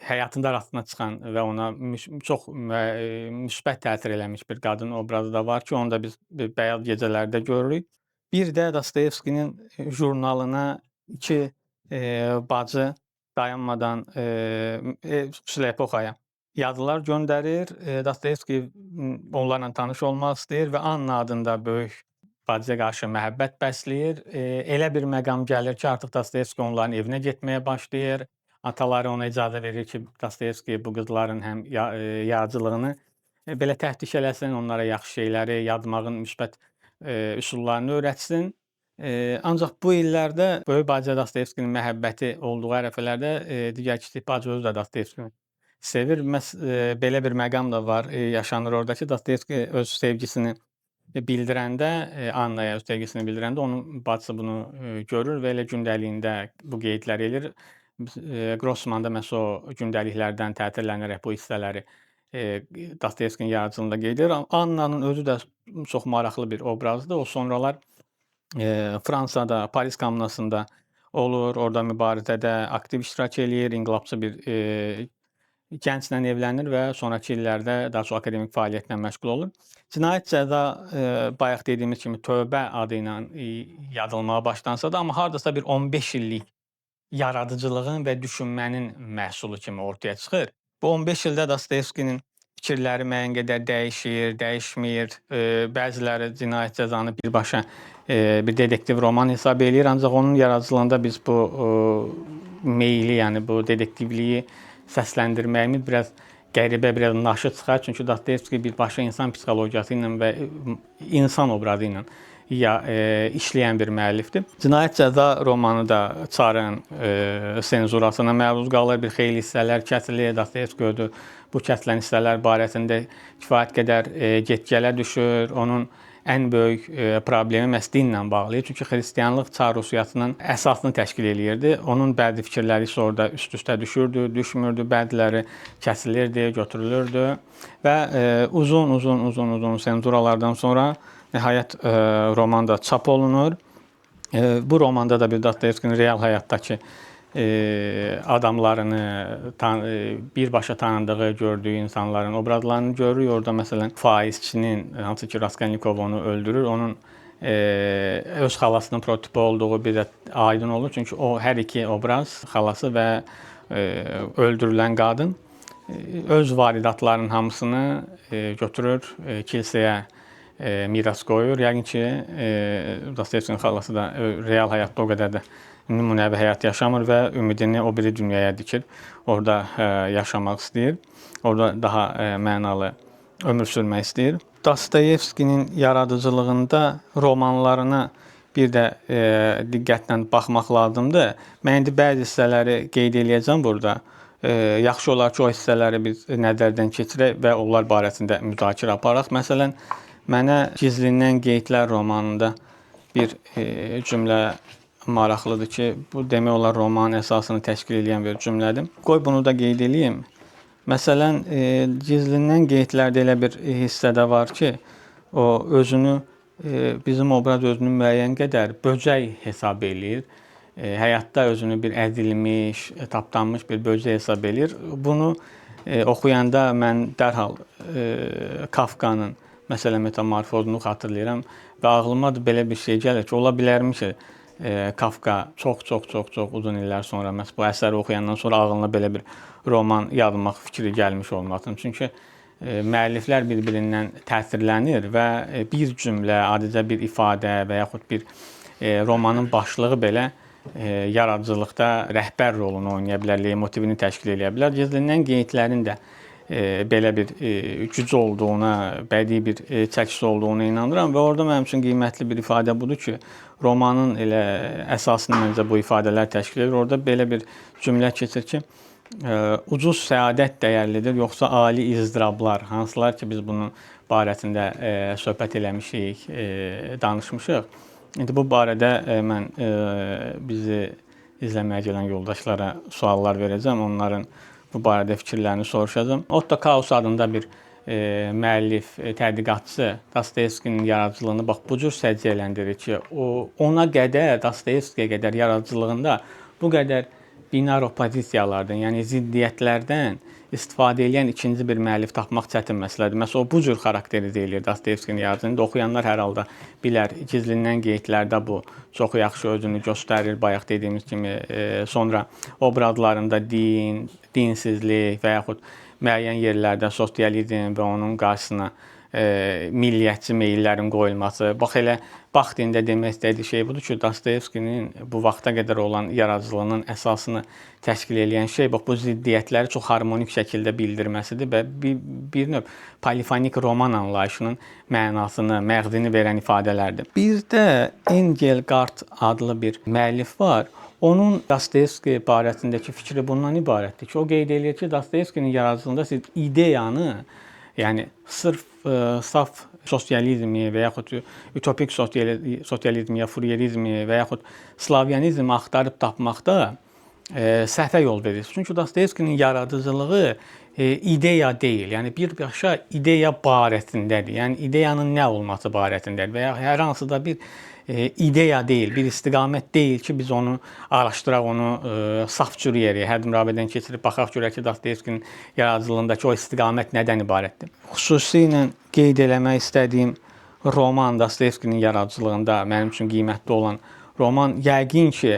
həyatında rastına çıxan və ona çox müsbət təsir eləmiş bir qadın obrazı da var ki, onu da biz Bəyaz Gecələrdə görürük. Bir də Dostoyevskinin jurnalına iki bacı dayanmadan xüsusilə epoxaya yazılar göndərir. Dostoyevski onlarla tanış olmaq istəyir və Anna adında böyük bacıya qarşı məhəbbət bəsləyir. Elə bir məqam gəlir ki, artıq Dostoyevski onların evinə getməyə başlayır. Ataları ona icazə verir ki, Dostoyevski bu qızların həm yaradıcılığını belə təftиш eləsin, onlara yaxşı şeyləri, yazmağın müsbət üsullarını öyrətsin. Ancaq bu illərdə böyük bacı Dostoyevskinin məhəbbəti olduğu ərəfələrdə digər kiçik bacı özü də Dostoyevskini sevir. Belə bir məqam da var, yaşanır orada ki, Dostoyevski öz sevgisini bildirəndə, Annaya öz sevgisini bildirəndə onun bacısı bunu görür və elə gündəliyində bu qeydləri eləyir. Grossman da məhz o gündəliklərdən təsirlənərək bu hissələri Dostoyevskinin yaradıcılığında qeyd edir. Annanın özü də çox maraqlı bir obrazdır. O sonralar Fransada, Paris Kommunasında olur, orada mübarizədə aktiv iştirak eləyir, inqilabçı bir gənclə evlənir və sonrakı illərdə daha çox akademik fəaliyyətlə məşğul olur. Cinayət Cəza bayaq dediyimiz kimi Tövbə adı ilə yazılmağa başlansa da, amma hardasa bir 15 illik yaradıcılığın və düşünmənin məhsulu kimi ortaya çıxır. Bu 15 ildə Dostoyevskinin fikirləri müəyyən qədər dəyişir, dəyişmir. Bəziləri Cinayət Cəzanı birbaşa bir detektiv roman hesab eləyir, ancaq onun yaradıcılığında biz bu meyli, yəni bu detektivliyi səsləndirməyimiz biraz qəribə, biraz naşı çıxar. Çünki Dostoyevski birbaşa insan psixologiyası ilə və insan obrazı ilə işləyən bir müəllifdir. Cinayət Cəza romanı da Çarın senzurasına məruz qalır. Bir xeyli hissələr kəsilir. Dostoyevski özü bu kəsilən hissələr barəsində kifayət qədər get-gələ düşür. Onun ən böyük problemi məhz dinlə bağlı. Çünki xristianlıq Çar Rusiyasının əsasını təşkil eləyirdi. Onun bəzi fikirləri isə orada üst-üstə düşürdü, düşmürdü. Bəziləri kəsilirdi, götürülürdü və uzun senzuralardan sonra nəhayət roman da çap olunur. Bu romanda da bir Dostoyevskinin real həyatdakı adamlarını, birbaşa tanıdığı, gördüyü insanların obrazlarını görürük. Orada məsələn faizçinin, hansı ki Raskolnikov onu öldürür, onun öz xalasının prototipi olduğu bir aydın olur. Çünki o hər iki obraz, xalası və öldürülən qadın öz varidatlarının hamısını götürür, kilsəyə miras qoyur. Yəqin ki, Dostoyevskinin xalası da real həyatda o qədər də nümunəvi həyat yaşamır və ümidini o biri dünyaya dikir. Orada yaşamaq istəyir. Orada daha mənalı ömür sürmək istəyir. Dostoyevskinin yaradıcılığında romanlarına bir də diqqətlə baxmaq lazımdır. Mən indi bəzi hissələri qeyd eləyəcəm burada. Yaxşı olar ki, o hissələri biz nəzərdən keçirək və onlar barəsində müzakirə aparaq. Məsələn, mənə Gizlindən Qeydlər romanında bir cümlə maraqlıdır ki, bu demək olar romanın əsasını təşkil edən bir cümlədir. Qoy bunu da qeyd eləyim. Məsələn, Gizlindən Qeydlərdə elə bir hissədə var ki, o özünü, bizim obraz özünü müəyyən qədər böcək hesab eləyir. Həyatda özünü bir əzilmiş, tapdanmış bir böcək hesab eləyir. Bunu oxuyanda mən dərhal Kafkanın məsələn metamorfozunu xatırlayıram və ağlıma da belə bir şey gəlir ki, ola bilərmiş ki, Kafka çox uzun illər sonra məhz bu əsəri oxuyandan sonra ağlına belə bir roman yazmaq fikri gəlmiş olmasın. Çünki müəlliflər bir-birindən təsirlənir və bir cümlə, adicə bir ifadə və yaxud bir romanın başlığı belə yaradıcılıqda rəhbər rolunu oynaya bilər, leitmotivini təşkil edə bilər. Gizlindən Qeydlərin də belə bir güc olduğuna, bədii bir çəkisi olduğuna inanıram və orada mənim üçün qiymətli bir ifadə budur ki, romanın elə əsasını məncə bu ifadələr təşkil edir. Orada belə bir cümlə keçir ki, ucuz səadət dəyərlidir, yoxsa ali izdirablar, hansılar ki, biz bunun barəsində söhbət eləmişik, danışmışıq. İndi bu barədə mən bizi izləməyə gələn yoldaşlara suallar verəcəm, onların bu barədə fikirlərini soruşacağım. Otto Kaus adında bir müəllif, tədqiqatçı Dostoyevskinin yaradıcılığını bax bu cür səciyyələndirir ki, ona qədər, Dostoyevskiyə qədər yaradıcılığında bu qədər binar opozisiyalardan, yəni ziddiyyətlərdən istifadə edən ikinci bir müəllif tapmaq çətin məsələdir. Məsələn, o bu cür xarakterizə edir Dostoyevskinin yaradıcılığını. Oxuyanlar hər halda bilər. Gizlindən Qeydlərdə bu çox yaxşı özünü göstərir. Bayaq dediyimiz kimi, sonra obrazlarında din, dinsizlik və yaxud müəyyən yerlərdə sosializm və onun qarşısına milliyyətçi meyllərin qoyulması. Bax elə vaxtında demək istədiyi şey budur ki, Dostoyevskinin bu vaxta qədər olan yaradıcılığının əsasını təşkil edən şey bax bu ziddiyyətləri çox harmonik şəkildə bildirməsidir və bir növ polifonik roman anlayışının mənasını, məğzini verən ifadələrdir. Bir də Engelgard adlı bir müəllif var. Onun Dostoyevski barəsindəki fikri bundan ibarətdir ki, o qeyd edir ki, Dostoyevskinin yaradıcılığında siz ideyanı, yəni sırf saf sosializmi və yaxud ütopik sosializmi, ya Furyerizmi və yaxud Slavyanizmi axtarıb tapmaqda səhvə yol verir. Çünki Dostoyevskinin yaradıcılığı ideya deyil, yəni birbaşa ideya barəsindədir. Yəni ideyanın nə olması barəsindədir və ya hər hansı da bir ideya deyil, bir istiqamət deyil ki, biz onu araşdıraq, onu saf cür yeri, hər mürabiədən keçirib baxaq görək ki, Dostoyevskinin yaradıcılığındakı o istiqamət nədən ibarətdir. Xüsusilə qeyd eləmək istədiyim roman Dostoyevskinin yaradıcılığında mənim üçün qiymətli olan roman yəqin ki,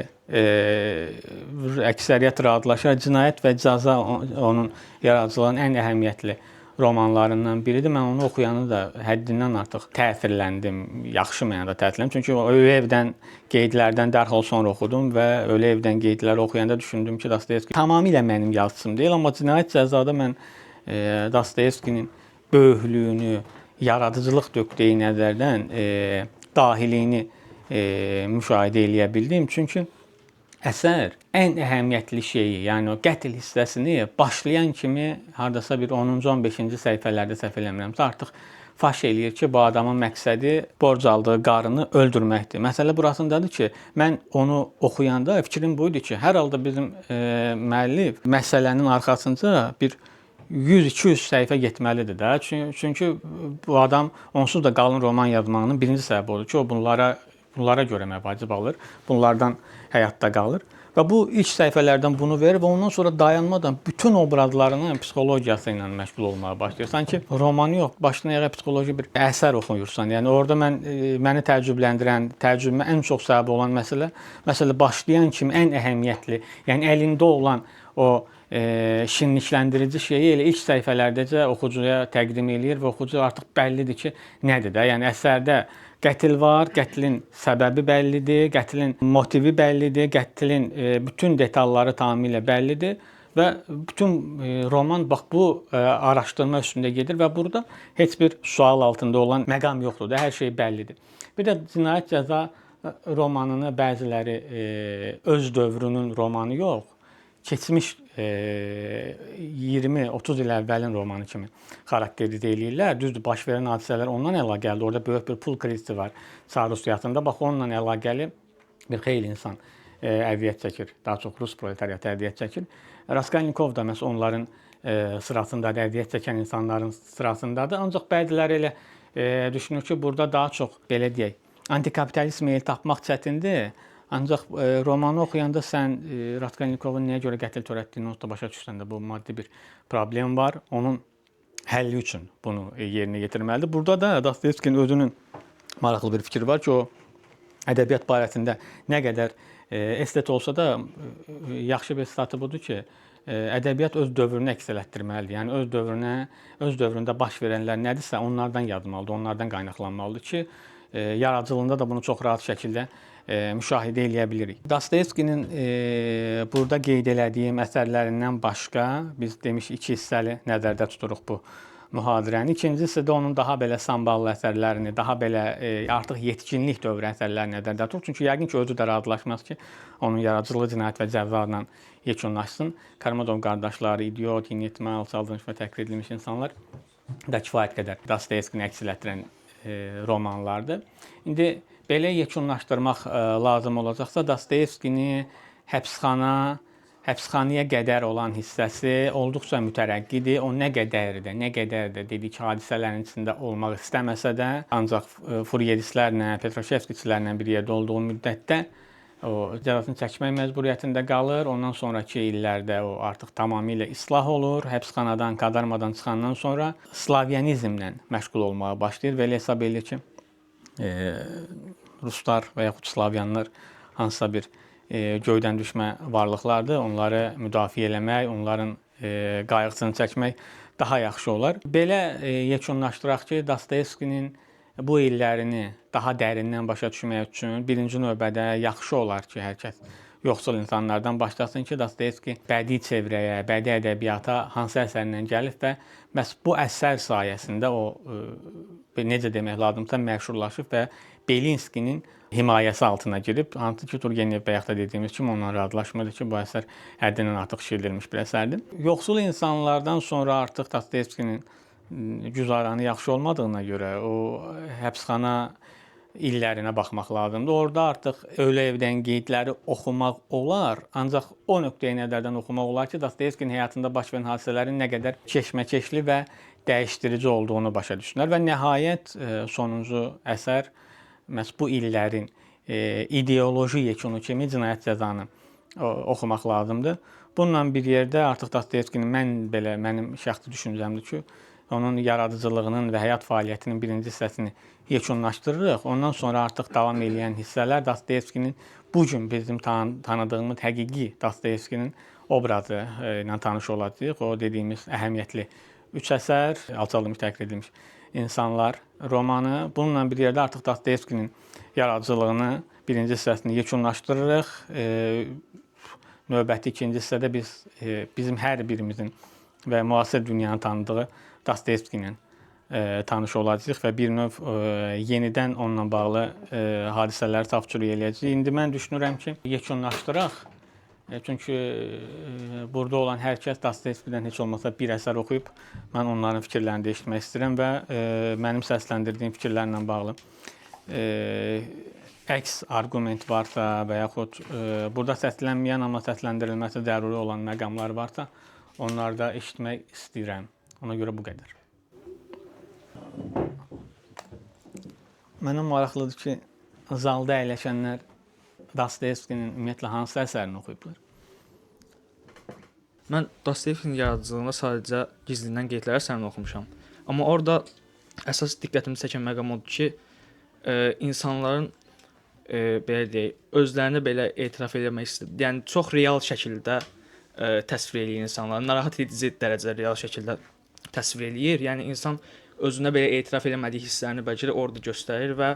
əksəriyyət razılaşar, Cinayət və Cəza onun yaradıcılığının ən əhəmiyyətli romanlarından biridir. Mən onu oxuyanı da həddindən artıq təsirləndim, yaxşı mənada təsirləndim. Çünki Ölü evdən Qeydlərdən dərhal sonra oxudum və Ölü evdən Qeydləri oxuyanda düşündüm ki, Dostoyevski tamamilə mənim yazıçım deyil, amma Cinayət Cəzada mən Dostoyevskinin böyüklüyünü, yaradıcılıq dökdüyü nəzərdən dahiliyini müşahidə eləyə bildim. Çünki əsər ən əhəmiyyətli şeyi, yəni o qətl hissəsini başlayan kimi hardasa bir 10-cu 15-ci səhifələrdə səhv eləmirəmsə artıq faş eləyir ki, bu adamın məqsədi borc aldığı qarını öldürməkdir. Məsələ burasındadır ki, mən onu oxuyanda fikrim buydu ki, hər halda bizim müəllif məsələnin arxasınca bir 100-200 səhifə getməlidir də. Çünki bu adam onsuz da qalın roman yazmağının birinci səbəbi odur ki, o bunlara görə məvacib alır, bunlardan həyatda qalır və bu ilk səhifələrdən bunu verir və ondan sonra dayanmadan bütün obrazlarının psixologiyası ilə məşğul olmağa başlayır. Sanki roman yox, başdan ayağa psixoloji bir əsər oxuyursan. Yəni orada məni təəccübləndirən, təəccübümə ən çox səbəb olan məsələ başlayan kimi ən əhəmiyyətli, yəni əlində olan o şirinlikləndirici şeyi elə ilk səhifələrdəcə oxucuya təqdim eləyir və oxucu artıq bəllidir ki, nədir də. Yəni əsərdə qətl var, qətlin səbəbi bəllidir, qətlin motivi bəllidir, qətlin bütün detalları tamamilə bəllidir və bütün roman bax bu araşdırma üstündə gedir və burada heç bir sual altında olan məqam yoxdur da, hər şey bəllidir. Bir də Cinayət Cəza romanını bəziləri öz dövrünün romanı yox, keçmiş 20-30 il əvvəlin romanı kimi xarakterizə eləyirlər. Düzdür, baş verən hadisələr ondan əlaqəlidir. Orada böyük bir pul krizisi var Çar Rusiyyasında. Bax, onunla əlaqəli bir xeyli insan əziyyət çəkir. Daha çox Rus proletariatı əziyyət çəkir. Raskolnikov da məhz onların sırasındadır, əziyyət çəkən insanların sırasındadır. Ancaq bəziləri elə düşünür ki, burada daha çox, belə deyək, antikapitalist meyil tapmaq çətindir. Ancaq romanı oxuyanda sən Raskolnikovun nəyə görə qətl törətdiyini da başa düşsən də bu maddi bir problem var. Onun həlli üçün bunu yerinə yetirməlidir. Burada da Dostoyevskinin özünün maraqlı bir fikri var ki, o ədəbiyyat barəsində nə qədər estet olsa da yaxşı bir statı budur ki, ədəbiyyat öz dövrünü əks elətdirməlidir. Yəni öz dövründə baş verənlər nədirsə, onlardan yazmalıdır, onlardan qaynaqlanmalıdır ki, yaradıcılığında da bunu çox rahat şəkildə müşahidə eləyə bilirik. Dostoyevskinin burada qeyd elədiyim əsərlərindən başqa biz demişik 2 hissəli nəzərdə tuturuq bu mühadirəni. İkincisi də onun daha belə samballı əsərlərini, daha belə artıq yetkinlik dövrü əsərlərini nəzərdə tuturuq. Çünki yəqin ki, özü də razılaşmaz ki, onun yaradıcılığı Cinayət və Cəzayla yekunlaşsın. Karamazov qardaşları, İdiot, Yeniyetmə, alçaldılmış və təhqir edilmiş insanlar da kifayət qədər Dostoyevskini əks elətdirən romanlardır. İndi belə yekunlaşdırmaq lazım olacaqsa, Dostoyevskini həbsxanaya qədər olan hissəsi olduqca mütərəqqidir. O nə qədər də dedik hadisələrin içində olmaq istəməsə də, ancaq Fourieristlərlə, Petroşevskiçilərlə bir yerdə olduğu müddətdə o cəzasını çəkmək məcburiyyətində qalır. Ondan sonraki illərdə o artıq tamamilə islah olur. Həbsxanadan, kadarmadan çıxandan sonra slavyanizmlə məşğul olmağa başlayır və elə hesab edir ki, Ruslar və yaxud Slavyanlar hansısa bir göydən düşmə varlıqlardır. Onları müdafiə eləmək, onların qayğısını çəkmək daha yaxşı olar. Belə yekunlaşdıraq ki, Dostoyevskinin bu illərini daha dərindən başa düşmək üçün birinci növbədə yaxşı olar ki, hər kəs yoxsul insanlardan başlasın ki, Dostoyevski bədii çevrəyə, bədii ədəbiyyata hansı əsərlə gəlib və məhz bu əsər sayəsində o necə demək lazımsa məşhurlaşıb və Belinskinin himayəsi altına girib, hansı ki, Turgenev bayaq da dediyimiz kimi onunla razılaşmırdı ki, bu əsər həddindən artıq şişirdilmiş bir əsərdir. Yoxsul insanlardan sonra artıq Dostoyevskinin güzaranı yaxşı olmadığına görə o həbsxana illərinə baxmaq lazımdır. Orada artıq Ölü evdən qeydləri oxumaq olar, ancaq o nöqteyi nəzərdən oxumaq olar ki, Dostoyevskinin həyatında baş verən hadisələrin nə qədər keşməkeşli və dəyişdirici olduğunu başa düşsünlər və nəhayət sonuncu əsər məhz bu illərin ideoloji yekunu kimi Cinayət Cəzanı oxumaq lazımdır. Bununla bir yerdə artıq Dostoyevskinin mənim şəxsi düşüncəmdir ki, onun yaradıcılığının və həyat fəaliyyətinin birinci hissəsini yekunlaşdırırıq. Ondan sonra artıq davam edən hissələr Dostoyevskinin bu gün bizim tanıdığımız həqiqi Dostoyevskinin obrazı ilə tanış olacağıq. O dediyimiz əhəmiyyətli 3 əsər, alçaldılmış, təhqir edilmiş insanlar romanı. Bununla bir yerdə artıq Dostoyevskinin yaradıcılığını birinci hissəsini yekunlaşdırırıq. Növbəti ikinci hissədə bizim hər birimizin və müasir dünyanın tanıdığı Dostoyevski ilə tanış olacağıq və bir növ yenidən onunla bağlı hadisələri tapşırıq eləyəcəyik. İndi mən düşünürəm ki, yekunlaşdıraq. Çünki burada olan hər kəs Dostoyevskidən heç olmasa bir əsər oxuyub, mən onların fikirlərini dəyişdirmək istəyirəm və mənim səsləndirdiyim fikirlərlə bağlı əks argument varsa və yaxud burada səslənməyən, amma səsləndirilməsi zəruri olan məqamlar varsa, onları da eşitmək istəyirəm. Ona görə bu qədər. Mənə maraqlıdır ki, zalda əyləşənlər Dostoyevskinin ümumiyyətlə hansı əsərini oxuyublar? Mən Dostoyevskinin yaradıcılığında sadəcə Gizlindən qeydlər əsərini oxumuşam. Amma orada əsas diqqətimi çəkən məqam odur ki, insanların belə deyək, özlərini belə etiraf eləmək istəyir. Yəni çox real şəkildə təsvir eləyir insanları. Narahat edici dərəcədə real şəkildə təsvir eləyir. Yəni insan özünə belə etiraf eləmədiyi hisslərini bəlkə də orada göstərir və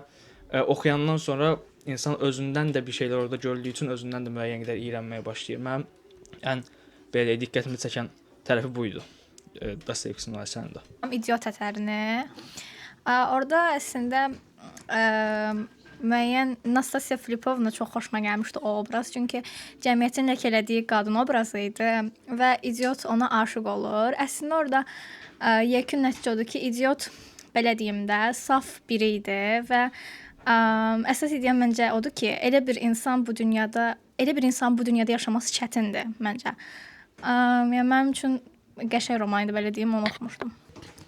oxuyandan sonra insan özündən də bir şeylər orada gördüyü üçün özündən də müəyyən qədər iyrənməyə başlayır. Mənim ən belə diqqətimi çəkən tərəfi bu idi. Dostoyevskinin əsərində. İdiot əsərini. Orada əslində müəyyən Nastasya Filipovna çox xoşuma gəlmişdi o obraz. Çünki cəmiyyətin ləkələdiyi qadın obrazı idi və idiot ona aşiq olur. Əslində orada yekun nəticə odur ki, idiot belə deyim də, saf biri idi və əsas ideyam məncə odur ki, elə bir insan bu dünyada yaşaması çətindir məncə. Yəni mənim üçün qəşəng roman idi, belə deyim, onu oxumuşdum.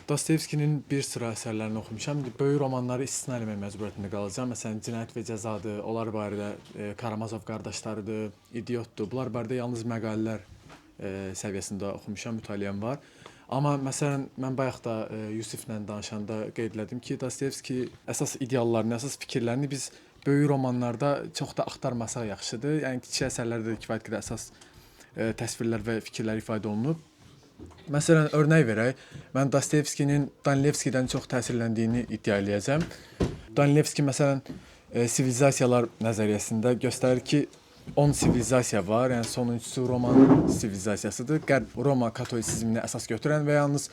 Dostoyevskinin bir sıra əsərlərini oxumuşam. Böyük romanları istisna etmək məcburiyyətində qalacağam. Məsələn, Cinayət və Cəzadır, onlar barədə Karamazov qardaşlarıdır, İdiotdur. Bunlar barədə yalnız məqalələr səviyyəsində oxumuşam, mütaliəm var. Amma məsələn, mən bayaq da Yusiflə danışanda qeyd elədim ki, Dostoyevski əsas ideallarını, əsas fikirlərini biz böyük romanlarda çox da axtarmasaq yaxşıdır. Yəni kiçik əsərlərdə də kifayət qədər əsas təsvirlər və fikirlər ifadə olunub. Məsələn, örnək verək, mən Dostoyevskinin Danilevskidən çox təsirləndiyini iddia eləyəcəm. Danilevski məsələn sivilizasiyalar nəzəriyyəsində göstərir ki, 10 sivilizasiya var, yəni sonuncusu Roman sivilizasiyasıdır. Qərb Roma katolisizmini əsas götürən və yalnız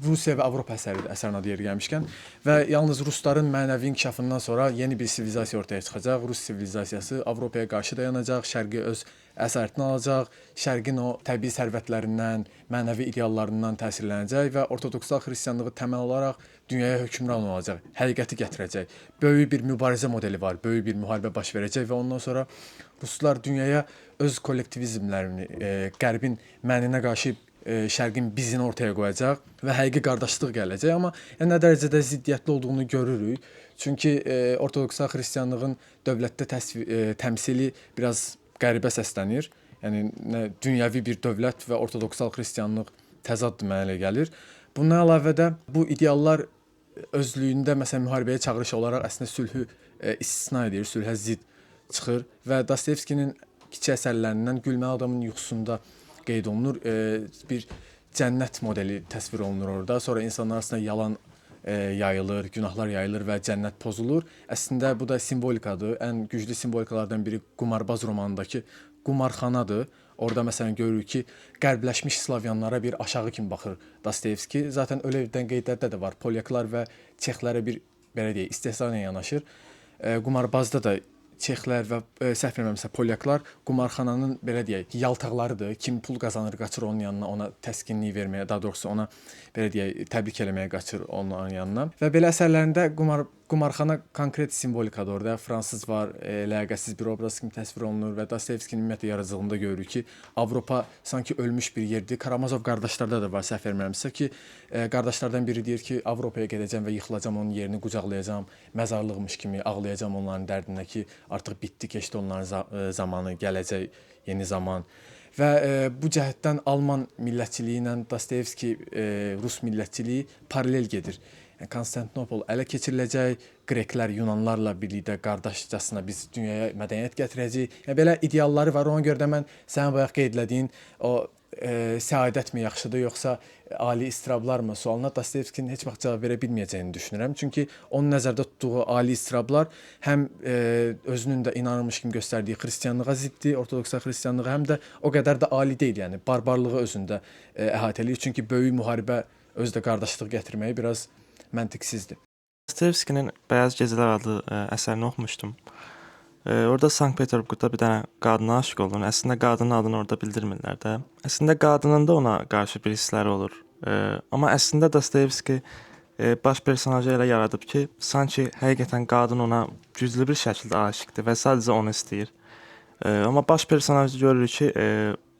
Rusiya və Avropa əsəridir, əsərin adı yeri gəlmişkən. Və yalnız rusların mənəvi inkişafından sonra yeni bir sivilizasiya ortaya çıxacaq. Rus sivilizasiyası Avropaya qarşı dayanacaq, şərqi öz əsarətinə alacaq, şərqin o təbii sərvətlərindən, mənəvi ideallarından təsirlənəcək və ortodoksal xristianlığı təməl olaraq dünyaya hökmran olacaq, həqiqəti gətirəcək. Böyük bir mübarizə modeli var, böyük bir müharibə baş verəcək və ondan sonra ruslar dünyaya öz kollektivizmlərini, qərbin məninə qarşı şərqin bizini ortaya qoyacaq və həqiqi qardaşlıq gələcək. Amma nə dərəcədə ziddiyyətli olduğunu görürük. Çünki ortodoksal xristianlığın dövlətdə təmsili biraz qəribə səslənir. Yəni dünyəvi bir dövlət və ortodoksal xristianlıq təzaddır mənə elə gəlir. Bundan əlavə də bu ideallar özlüyündə məsələn müharibəyə çağırış olaraq əslində sülhü istisna edir, sülhə zidd çıxır və Dostoyevskinin kiçik əsərlərindən Gülməli adamın yuxusunda qeyd olunur. Bir cənnət modeli təsvir olunur orada. Sonra insanlar arasında yalan yayılır, günahlar yayılır və cənnət pozulur. Əslində bu da simvolikadır. Ən güclü simvolikalardan biri Qumarbaz romanındakı qumarxanadır. Orada məsələn görürük ki, qərbləşmiş slavyanlara bir aşağı kimi baxır Dostoyevski. Zaten öyle qeydlərdə də var. Polyaklar və çexlərə bir belə deyək, istehza ilə yanaşır. Qumarbazda da çexlər və səhv etmirəmsə polyaklar qumarxananın belə deyək, yaltaqlarıdır. Kim pul qazanır, qaçır onun yanına, ona təskinlik verməyə, daha doğrusu ona belə deyək, təbrik eləməyə qaçır onun yanına. Və belə əsərlərində qumarxana konkret simvolikadır orada. Fransız var, ləyaqətsiz bir obraz kimi təsvir olunur və Dostoyevskinin ümumiyyətlə yaradıcılığında görürük ki, Avropa sanki ölmüş bir yerdir. Karamazov qardaşlarda da var, səhv etmirəmsə ki, qardaşlardan biri deyir ki, Avropaya gedəcəm və yıxılacam, onun yerini qucaqlayacam, məzarlıqmış kimi ağlayacam onların dərdinə ki, artıq bitdi, keçdi onların zamanı, gələcək yeni zaman. Və bu cəhətdən Alman millətçiliyi ilə Dostoyevski Rus millətçiliyi paralel gedir. Yəni Konstantinopol ələ keçiriləcək, Qreklər Yunanlarla birlikdə qardaşcasına biz dünyaya mədəniyyət gətirəcəyik. Yəni belə idealları var. Ona görə də mən sənin bayaq qeyd etdiyin o səadətmi yaxşıdır, yoxsa ali istirablarmı sualına Dostoyevskinin heç vaxt cavab verə bilməyəcəyini düşünürəm. Çünki onun nəzərdə tutduğu ali istirablar həm özünün də inanırmış kimi göstərdiyi xristianlığa ziddir, ortodoksal xristianlığa, həm də o qədər də ali deyil, yəni barbarlığı özündə əhatə eləyir. Çünki böyük müharibə özdə qardaşlıq gətirməyi biraz məntiqsizdir. Dostoyevskinin Bəyaz Gecələr adlı əsərini oxumuşdum. Orada Sankt-Peterburqda bir dənə qadına aşiq olunur. Əslində qadının adını orada bildirmirlər də. Əslində qadının da ona qarşı bir hissləri olur. Amma əslində Dostoyevski baş personajı elə yaradıb ki, sanki həqiqətən qadın ona güclü bir şəkildə aşiqdir və sadəcə onu istəyir. Amma baş personajı görürük ki,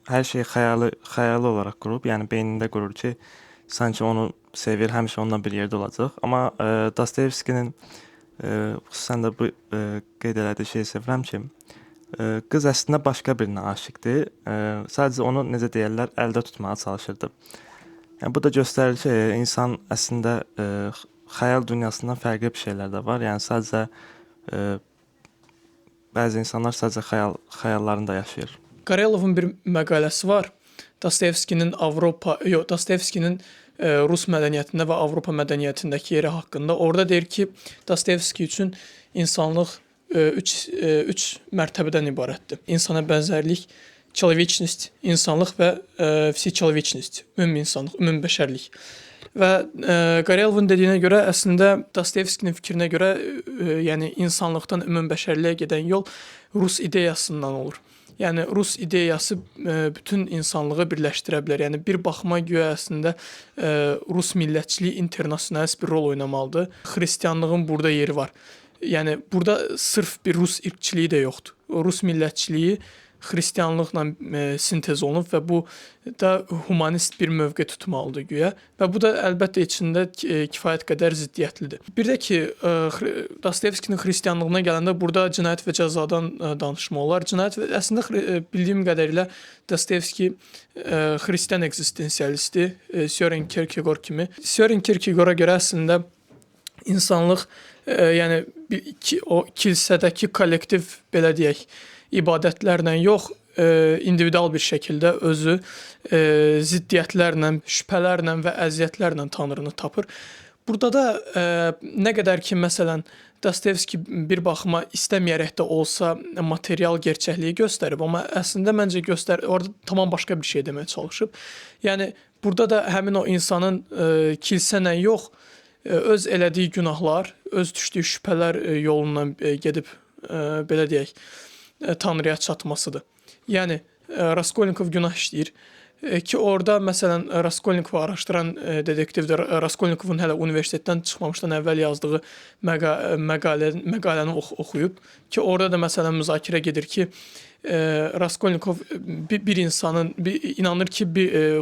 hər şeyi xəyali olaraq qurub, yəni beynində qurur ki, sanki onu sevir, həmişə onunla bir yerdə olacaq. Amma Dostoyevskinin xüsusən də bu qeyd elədiyi şeyi sevirəm ki, qız əslində başqa birinə aşiqdir. Sadəcə onu, necə deyirlər, əldə tutmağa çalışırdı. Yəni, bu da göstərir ki, insan əslində xəyal dünyasından fərqli bir şeylər də var. Yəni, sadəcə bəzi insanlar sadəcə xəyallarında yaşayır. Qarelovun bir məqaləsi var. Dostoyevskinin Rus mədəniyyətində və Avropa mədəniyyətindəki yeri haqqında. Orada deyir ki, Dostoyevski üçün insanlıq üç mərtəbədən ibarətdir. İnsana bənzərlik, человечность, insanlıq və всечеловечность, ümumi insanlıq, ümumi bəşərlik. Və Qarelovun dediyinə görə əslində Dostoyevskinin fikrinə görə yəni insanlıqdan ümumi bəşərliyə gedən yol Rus ideyasından olur. Yəni Rus ideyası bütün insanlığı birləşdirə bilər. Yəni bir baxıma görə əslində Rus millətçiliyi internasionalist bir rol oynamalıdır. Xristianlığın burada yeri var. Yəni burada sırf bir Rus irqçiliyi də yoxdur. Rus millətçiliyi xristianlıqla sintez olunub və bu da humanist bir mövqe tutmalıdır güya və bu da əlbəttə içində kifayət qədər ziddiyyətlidir. Bir də ki, Dostoyevskinin xristianlığına gələndə burada cinayət və cəzadan danışmaq olar. Cinayət və əslində bildiyim qədərilə Dostoyevski xristian ekzistensialistdir, Søren Kierkegaard kimi. Søren Kierkegaard'a görə əslində insanlıq yəni o kilsədəki kollektiv belə deyək ibadətlərlə yox, individual bir şəkildə özü ziddiyyətlərlə, şübhələrlə və əziyyətlərlə Tanrını tapır. Burada da nə qədər ki, məsələn, Dostoyevski bir baxıma istəməyərək də olsa material gerçəkliyi göstərib, amma əslində məncə orada tamam başqa bir şey deməyə çalışıb. Yəni burada da həmin o insanın kilsənə yox, öz elədiyi günahlar, öz düşdüyü şübhələr yolundan gedib belə deyək, Tanrıya çatmasıdır. Yəni Raskolnikov günah işləyir ki, orada məsələn Raskolnikovu araşdıran detektivdir. Raskolnikovun hələ universitetdən çıxmamışdan əvvəl yazdığı məqaləni oxuyub ki, orada da məsələn müzakirə gedir ki, Raskolnikov inanır ki,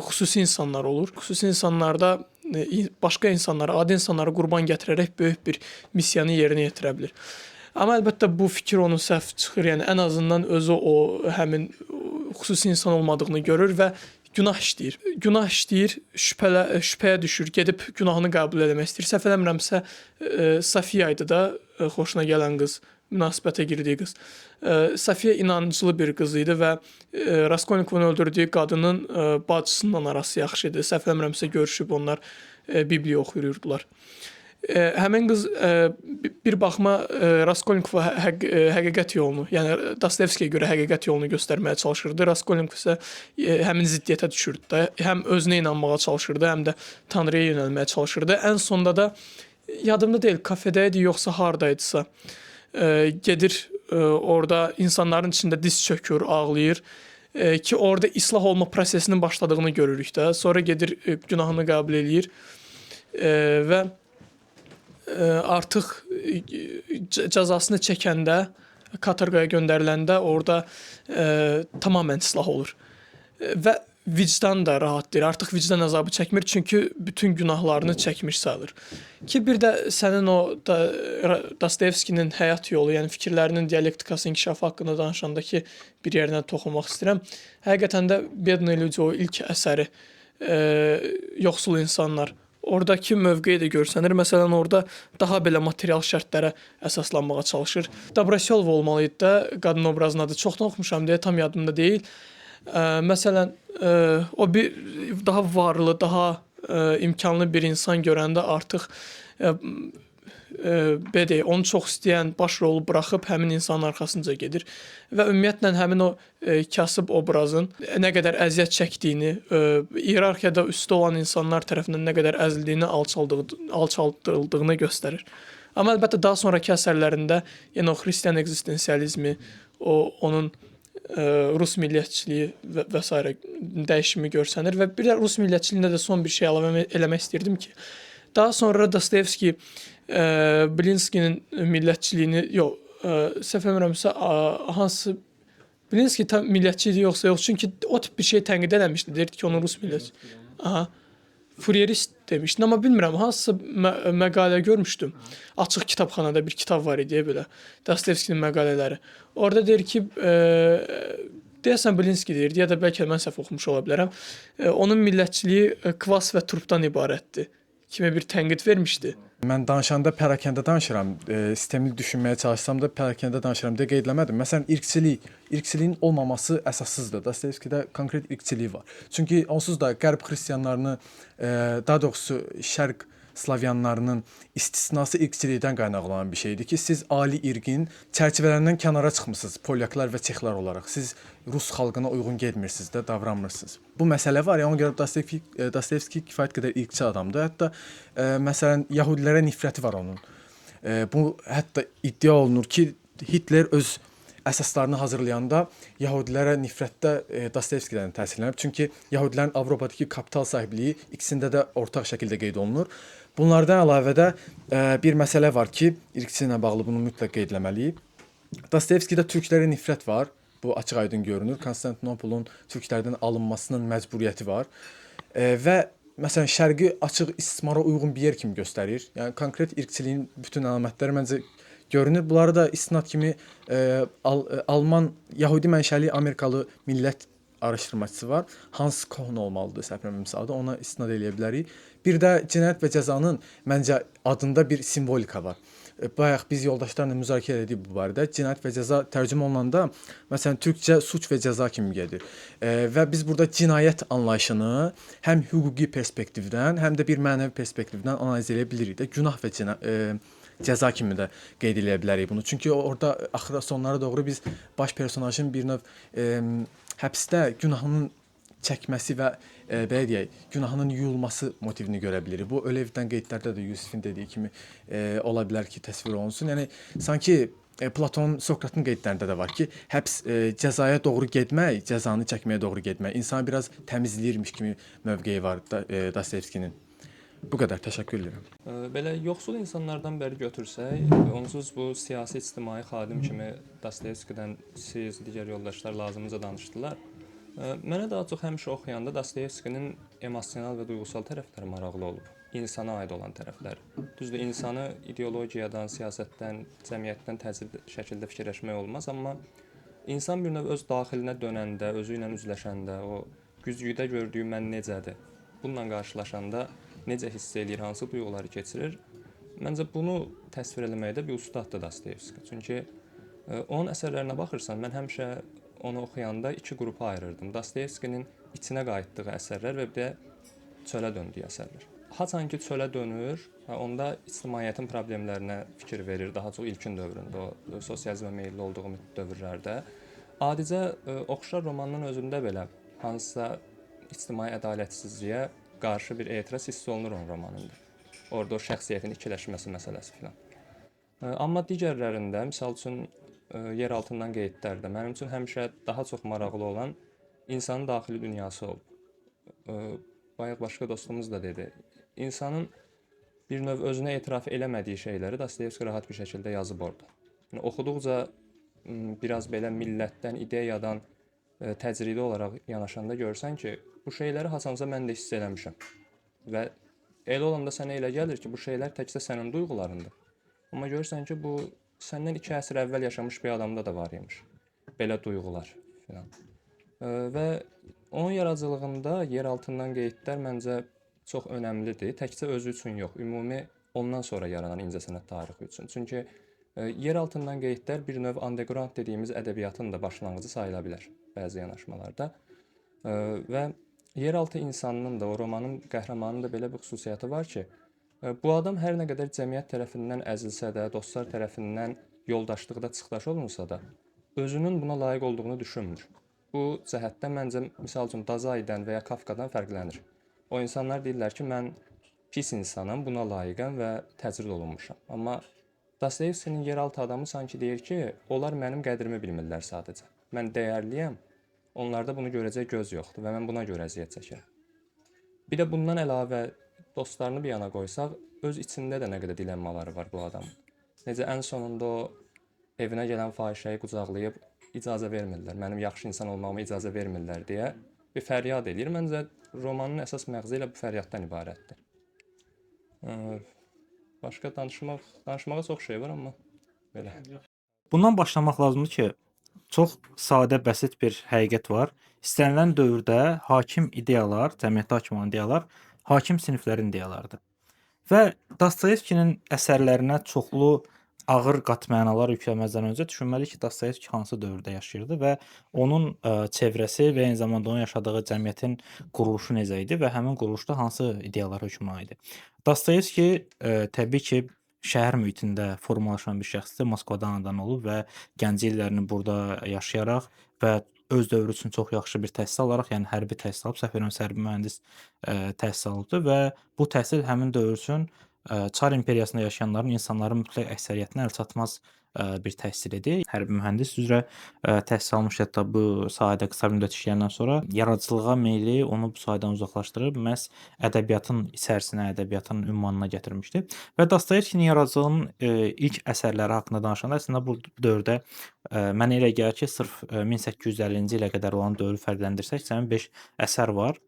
xüsusi insanlar olur. Xüsusi insanlarda başqa insanlara, adi insanlara qurban gətirərək böyük bir missiyanı yerinə yetirə bilir. Amma əlbəttə bu fikir onun səhv çıxır. Yəni ən azından özü o həmin xüsusi insan olmadığını görür və günah işləyir. Günah işləyir, şübhəyə düşür, gedib günahını qəbul etmək istəyir. Səhv eləmirəmsə Safiya idi da xoşuna gələn qız, münasibətə girdiyi qız. Safiya inancılı bir qız idi və Raskolnikovun öldürdüyü qadının bacısının arası yaxşı idi. Səhv eləmirəmsə görüşüb onlar Bibliya oxuyurdular. Həmin qız bir baxma Raskolnikova həqiqət yolunu, yəni Dostoyevskiyə görə həqiqət yolunu göstərməyə çalışırdı. Raskolnikov isə həmin ziddiyyətə düşürdü də. Həm özünə inanmağa çalışırdı, həm də Tanrıya yönəlməyə çalışırdı. Ən sonda da yadımda deyil, kafedə idi yoxsa hardaydısa gedir, orada insanların içində diz çökür, ağlayır ki, orada islah olma prosesinin başladığını görürük də. Sonra gedir günahını qəbul eləyir və artıq cəzasını çəkəndə, katorqaya göndəriləndə orada tamamən islah olur. Və vicdan da rahatdır. Artıq vicdan əzabı çəkmir, çünki bütün günahlarını çəkmiş sayılır. Ki bir də sənin o Dostoyevskinin həyat yolu, yəni fikirlərinin dialektikası inkişafı haqqında danışandakı bir yerinə toxunmaq istəyirəm. Həqiqətən də Bедные люди o ilk əsəri, yoxsul insanlar, oradakı mövqeyi də görsənir. Məsələn, orada daha belə material şərtlərə əsaslanmağa çalışır. Dobroselov olmalı idi də, qadın obrazının adı. Çoxdan oxumuşam deyə tam yadımda deyil. Məsələn, o bir daha varlı, daha imkanlı bir insan görəndə artıq onu çox istəyən baş rolu buraxıb həmin insanın arxasınca gedir və ümumiyyətlə həmin o kasıb obrazın nə qədər əziyyət çəkdiyini, iyerarxiyada üstdə olan insanlar tərəfindən nə qədər əzildiyini, alçaldıldığını göstərir. Amma əlbəttə daha sonrakı əsərlərində yenə o xristian ekzistensializmi, onun Rus millətçiliyi və s. dəyişimi görsənir və bir də Rus millətçiliyində də son bir şey əlavə eləmək istəyirdim ki, daha sonra Dostoyevski Blinskinin millətçiliyini, səhv eləmirəmsə, hansı Blinski tam millətçi idi yoxsa yox, çünki o tip bir şey tənqid eləmişdi, deyirdi ki, onun Rus millətçi. Furyerist demişdin, amma bilmirəm, hansısa məqalə görmüşdüm. Açıq kitabxanada bir kitab var idi belə, Dostoyevskinin məqalələri. Orada deyir ki, deyəsən Blinski deyirdi, ya da bəlkə mən səhv oxumuş ola bilərəm. Onun millətçiliyi kvas və turpdan ibarətdir. kimi bir tənqid vermişdi. Mən danışanda pərakəndə danışıram. Sistemli düşünməyə çalışsam da pərakəndə danışıram deyə qeyd eləmədim. Məsələn, irqçiliyin olmaması əsassızdır. Dostoyevskidə konkret irqçilik var. Çünki onsuz da qərb xristianlarını, daha doğrusu şərq slavyanlarının istisnası irqçilikdən qaynaqlanan bir şeydir ki, siz ali irqin çərçivələrindən kənara çıxmısınız, polyaklar və çexlər olaraq. Siz Rus xalqına uyğun getmirsiniz də, davranmırsınız. Bu məsələ var. Yəni ona görə Dostoyevski kifayət qədər irqçi adamdır. Hətta məsələn yəhudilərə nifrəti var onun. Bu hətta iddia olunur ki, Hitler öz əsaslarını hazırlayanda yəhudilərə nifrətdə Dostoyevskidən təsirlənib. Çünki yəhudilərin Avropadakı kapital sahibliyi ikisində də ortaq şəkildə qeyd olunur. Bunlardan əlavə də bir məsələ var ki, irqçi ilə bağlı bunu mütləq qeyd etməliyik. Dostoyevskidə türklərə nifrət var. Bu açıq-aydın görünür. Konstantinopolun türklərdən alınmasının məcburiyyəti var. Və məsələn şərqi açıq istismara uyğun bir yer kimi göstərir. Yəni konkret irqçiliyin bütün əlamətləri məncə görünür. Bunları da istinad kimi Alman Yəhudi mənşəli Amerikalı millət araşdırmaçısı var. Hans Kohn olmalıdır, səhv etmirəmsə adı. Ona istinad eləyə bilərik. Bir də Cinayət və Cəzanın məncə adında bir simvolika var. Bayaq biz yoldaşlarla müzakirə etdik bu barədə. Cinayət və Cəza tərcümə olunanda məsələn türkcə suç və cəza kimi gedir. Və biz burada cinayət anlayışını həm hüquqi perspektivdən, həm də bir mənəvi perspektivdən analiz edə bilirik də. Günah və cəza kimi də qeyd edə bilərik bunu. Çünki orada axıra sonlara doğru biz baş personajın bir növ həbsdə günahının çəkməsi və belə deyək, günahının yuyulması motivini görə bilirik. Bu Ölevdən qeydlərdə də Yusifin dediyi kimi ola bilər ki, təsvir olunsun. Yəni sanki Platonun, Sokratın qeydlərində də var ki, həbs cəzaya doğru getmək, cəzanı çəkməyə doğru getmək insanı biraz təmizləyirmiş kimi mövqeyi var Dostoyevskinin. Bu qədər, təşəkkür edirəm. Belə yoxsul insanlardan bəri götürsək, onsuz bu siyasi ictimai xadim kimi Dostoyevskidən siz, digər yoldaşlar lazımıca danışdılar. Mənə daha çox həmişə oxuyanda Dostoyevskinin emosional və duyğusal tərəfləri maraqlı olub. İnsana aid olan tərəfləri. Düzdür, insanı ideologiyadan, siyasətdən, cəmiyyətdən təcrid şəkildə fikirləşmək olmaz, amma insan bir növ öz daxilinə dönəndə, özü ilə üzləşəndə, o güzgüdə gördüyü mən necədir, bununla qarşılaşanda necə hiss eləyir, hansı duyğuları keçirir. Məncə bunu təsvir etməkdə bir ustaddır Dostoyevski. Çünki onun əsərlərinə baxırsan, mən həmişə onu oxuyanda iki qrupa ayırırdım. Dostoyevskinin içinə qayıtdığı əsərlər və bir də çölə döndüyü əsərlər. Haçan ki çölə dönür, onda ictimaiyyətin problemlərinə fikir verir, daha çox ilkin dövründə, o sosializmə meyilli olduğu dövrlərdə. Adicə oxşar romanın özündə belə hansısa ictimai ədalətsizliyə qarşı bir etiraz hiss olunur onun romanında. Orada o şəxsiyyətin ikiləşməsi məsələsi filan. Amma digərlərində, misal üçün yer altından qeydlərdə mənim üçün həmişə daha çox maraqlı olan insanın daxili dünyası olub. Bayaq başqa dostumuz da dedi. İnsanın bir növ özünə etiraf eləmədiyi şeyləri Dostoyevski rahat bir şəkildə yazıb orada. Yəni, oxuduqca biraz belə millətdən, ideyadan təcridi olaraq yanaşanda görsən ki, bu şeyləri haçansa mən də hiss eləmişəm. Və elə olanda sənə elə gəlir ki, bu şeylər təkcə sənin duyğularındır. Amma görürsən ki, bu səndən 2 əsr əvvəl yaşamış bir adamda da var imiş. Belə duyğular filan. Və onun yaradıcılığında yer altından qeydlər məncə çox önəmlidir. Təkcə özü üçün yox, ümumi ondan sonra yaranan incəsənət tarixi üçün. Çünki yer altından qeydlər bir növ underground dediyimiz ədəbiyyatın da başlanğıcı sayıla bilər bəzi yanaşmalarda. Və yeraltı insanının da, o romanın qəhrəmanının da belə bir xüsusiyyəti var ki, bu adam hər nə qədər cəmiyyət tərəfindən əzilsə də, dostlar tərəfindən yoldaşlıqda çıxdaş olunsa da, özünün buna layiq olduğunu düşünmür. Bu cəhətdən məncə, misal üçün, Dazaydan və ya Kafkadan fərqlənir. O insanlar deyirlər ki, mən pis insanım, buna layiqəm və təcrid olunmuşam. Amma Dostoyevskinin yeraltı adamı sanki deyir ki, onlar mənim qədrimi bilmirlər sadəcə. Mən dəyərliyəm, onlarda bunu görəcək göz yoxdur və mən buna görə əziyyət çəkirəm. Bir də bundan əlavə dostlarını bir yana qoysaq, öz içində də nə qədər dilemmaları var bu adamın. Necə ən sonunda o evinə gələn fahişəyi qucaqlayıb icazə vermirlər, mənim yaxşı insan olmağıma icazə vermirlər deyə bir fəryad eləyir. Məncə romanın əsas məğzi ilə bu fəryaddan ibarətdir. Başqa danışmağa çox şey var, amma belə. Bundan başlamaq lazımdır ki, çox sadə, bəsit bir həqiqət var. İstənilən dövrdə hakim ideyalar, cəmiyyətdə hakim olan ideyalar hakim siniflərin ideyalarıdır. Və Dostoyevskinin əsərlərinə çoxlu ağır qatmənalar yükləməzdən öncə düşünməliyik ki, Dostoyevski hansı dövrdə yaşayırdı və onun çevrəsi və eyni zamanda onun yaşadığı cəmiyyətin quruluşu necə idi və həmin quruluşda hansı ideyalar hökmran idi. Dostoyevski təbii ki, şəhər mühitində formalaşan bir şəxsdir. Moskvadan anadan olub və gənc illərini burada yaşayaraq və öz dövrü üçün çox yaxşı bir təhsil alaraq, yəni hərbi təhsil alıb, səhv eləmirəmsə hərbi mühəndis təhsil alıbdı və bu təhsil həmin dövr üçün Çar imperiyasında yaşayanların, insanların mütləq əksəriyyətinə əlçatmaz bir təhsil idi. Hərbi mühəndis üzrə təhsil almış, hətta bu sahədə qısa bir müddət işləyəndən sonra yaradıcılığa meyli onu bu sahədən uzaqlaşdırıb məhz ədəbiyyatın içərisinə, ədəbiyyatın ünvanına gətirmişdi. Və Dostoyevskinin yaradıcılığının ilk əsərləri haqqında danışanda əslində bu dövrdə mənə elə gəlir ki, sırf 1850-ci ilə qədər olan dövrü fərqləndirsək, sənin 5 əsər var.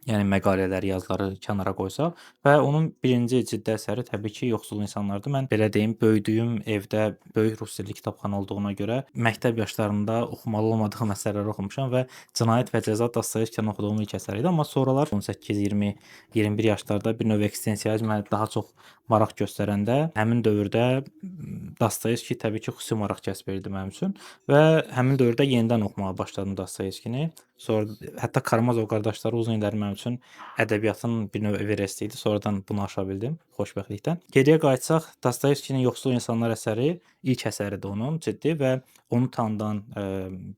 Yəni məqalələri, yazıları kənara qoysaq və onun birinci ciddi əsəri təbii ki, Yoxsul insanlardır. Mən belə deyim, böyüdüyüm evdə böyük rus dilli kitabxana olduğuna görə məktəb yaşlarında oxumalı olmadığım əsərləri oxumuşam və Cinayət və Cəza Dostoyevskinin oxuduğum ilk əsəri idi. Amma sonralar 18, 20, 21 yaşlarda bir növ eksistensializm mənə daha çox maraq göstərəndə həmin dövrdə Dostoyevski təbii ki, xüsusi maraq kəsb edirdi mənim üçün və həmin dövrdə yenidən oxumağa başladım Dostoyevskini. Sonra hətta Karamazov qardaşları uzun illər mənim üçün ədəbiyyatın bir növ Everesti idi. Sonradan bunu aşa bildim xoşbəxtlikdən. Geriyə qayıtsaq, Dostoyevskinin Yoxsul İnsanlar əsəri ilk əsəridir onun, ciddi və onu tanıdan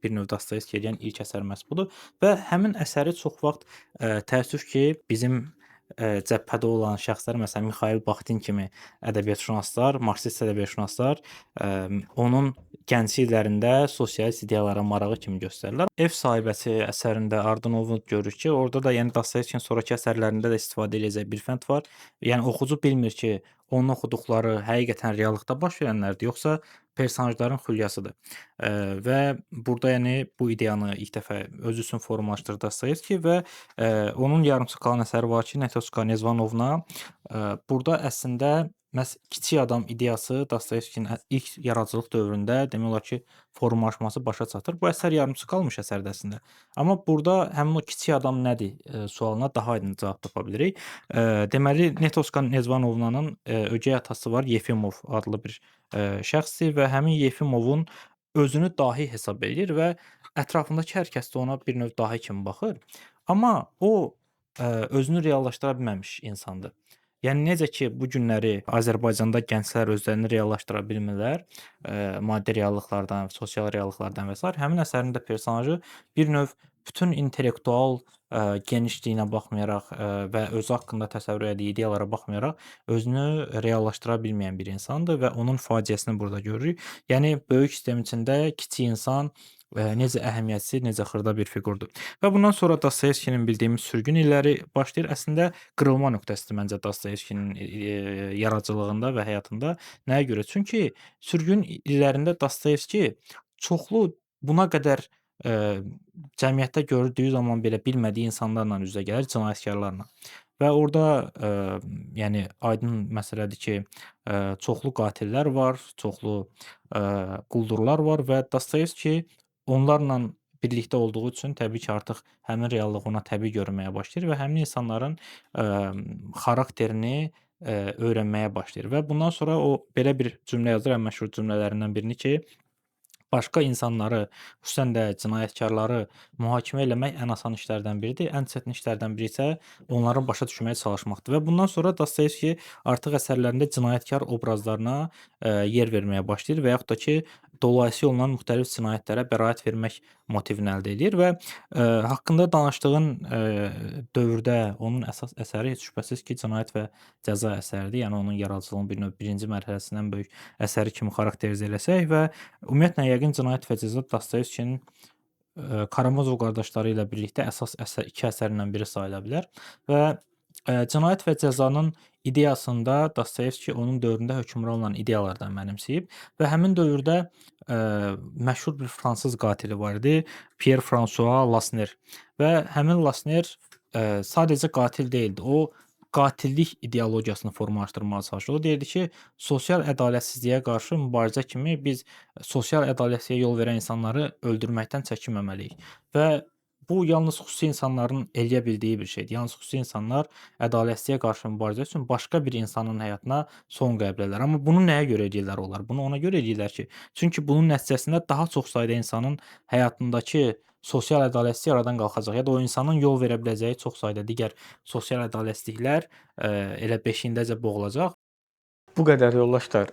bir növ Dostoyevski edən ilk əsər məhz budur və həmin əsəri çox vaxt təəssüf ki, bizim cəbhədə olan şəxslər, məsələn Mixail Baxtin kimi ədəbiyyatşünaslar, marksist ədəbiyyatşünaslar onun gənc illərində sosialist ideyalara marağı kimi göstərirlər. Ev sahibəsi əsərində Ardunovu görürük ki, orada da yəni Dostoyevskinin sonrakı əsərlərində də istifadə edəcək bir fənd var. Yəni oxucu bilmir ki, onun oxuduqları həqiqətən reallıqda baş verənlərdir, yoxsa personajların xülyasıdır. Və burada yəni bu ideyanı ilk dəfə özü üçün formalaşdırdı Dostoyevski və onun yarımçıq qalan əsəri var ki, Netoska Nezvanovna. Burada əslində məhz kiçik adam ideyası Dostoyevskinin ilk yaradıcılıq dövründə demək olar ki, formalaşması başa çatır. Bu əsər yarımçıq qalmış əsərdir əslində. Amma burada həmin o kiçik adam nədir sualına daha aydın cavab tapa bilirik. Deməli, Netoska Nezvanovnanın ögey atası var, Yefimov adlı bir şəxsdir və həmin Yefimovun özünü dahi hesab edir və ətrafındakı hər kəs də ona bir növ dahi kimi baxır. Amma o özünü reallaşdıra bilməmiş insandır. Yəni necə ki, bu günləri Azərbaycanda gənclər özlərini reallaşdıra bilmirlər, maddi reallıqlardan, sosial reallıqlardan və s. Həmin əsərində personajı bir növ bütün intellektual genişliyinə baxmayaraq və özü haqqında təsəvvür etdiyi ideyalara baxmayaraq özünü reallaşdıra bilməyən bir insandır və onun faciəsini burada görürük. Yəni böyük sistem içində kiçik insan necə əhəmiyyətsiz, necə xırda bir fiqurdur. Və bundan sonra Dostoyevskinin bildiyimiz sürgün illəri başlayır. Əslində qırılma nöqtəsidir məncə Dostoyevskinin yaradıcılığında və həyatında. Nəyə görə? Çünki sürgün illərində Dostoyevski çoxlu buna qədər cəmiyyətdə gördüyü zaman belə bilmədiyi insanlarla üzə gəlir, cinayətkarlarla. Və orada yəni aydın məsələdir ki, çoxlu qatillər var, çoxlu quldurlar var və Dostoyevski onlarla birlikdə olduğu üçün təbii ki, artıq həmin reallıq ona təbii görünməyə başlayır və həmin insanların xarakterini öyrənməyə başlayır və bundan sonra o belə bir cümlə yazır, ən məşhur cümlələrindən birini ki, başqa insanları, xüsusən də cinayətkarları mühakimə eləmək ən asan işlərdən biridir. Ən çətin işlərdən biri isə onları başa düşməyə çalışmaqdır. Və bundan sonra Dostoyevski artıq əsərlərində cinayətkar obrazlarına yer verməyə başlayır və yaxud da ki, dolayısı yolla müxtəlif cinayətlərə bəraət vermək motivini əldə edir və haqqında danışdığın dövrdə onun əsas əsəri heç şübhəsiz ki, Cinayət və Cəza əsəridir. Yəni onun yaradıcılığının bir növ birinci mərhələsindən böyük əsəri kimi xarakterizə eləsək və ümumiyyətlə yəqin Cinayət və Cəza Dostoyevskinin Karamazov qardaşları ilə birlikdə əsas iki əsərindən biri sayıla bilər və Cinayət və Cəzanın ideyasında Dostoyevski onun dövründə hökmran olan ideyalardan mənimsəyib və həmin dövrdə məşhur bir fransız qatili var idi, Pierre François Lasner və həmin Lasner sadəcə qatil deyildi. O qatillik ideologiyasını formalaşdırmağa çalışır. O deyirdi ki, sosial ədalətsizliyə qarşı mübarizə kimi biz sosial ədalətsizliyə yol verən insanları öldürməkdən çəkinməməliyik və Bu yalnız xüsusi insanların eləyə bildiyi bir şeydir. Yalnız xüsusi insanlar ədalətsizliyə qarşı mübarizə üçün başqa bir insanın həyatına son qoya bilərlər. Amma bunu nəyə görə edirlər onlar? Bunu ona görə edirlər ki, çünki bunun nəticəsində daha çox sayda insanın həyatındakı sosial ədalətsizlik aradan qalxacaq ya da o insanın yol verə biləcəyi çox sayda digər sosial ədalətsizliklər elə beşiyindəcə boğulacaq. Bu qədər yoldaşlar.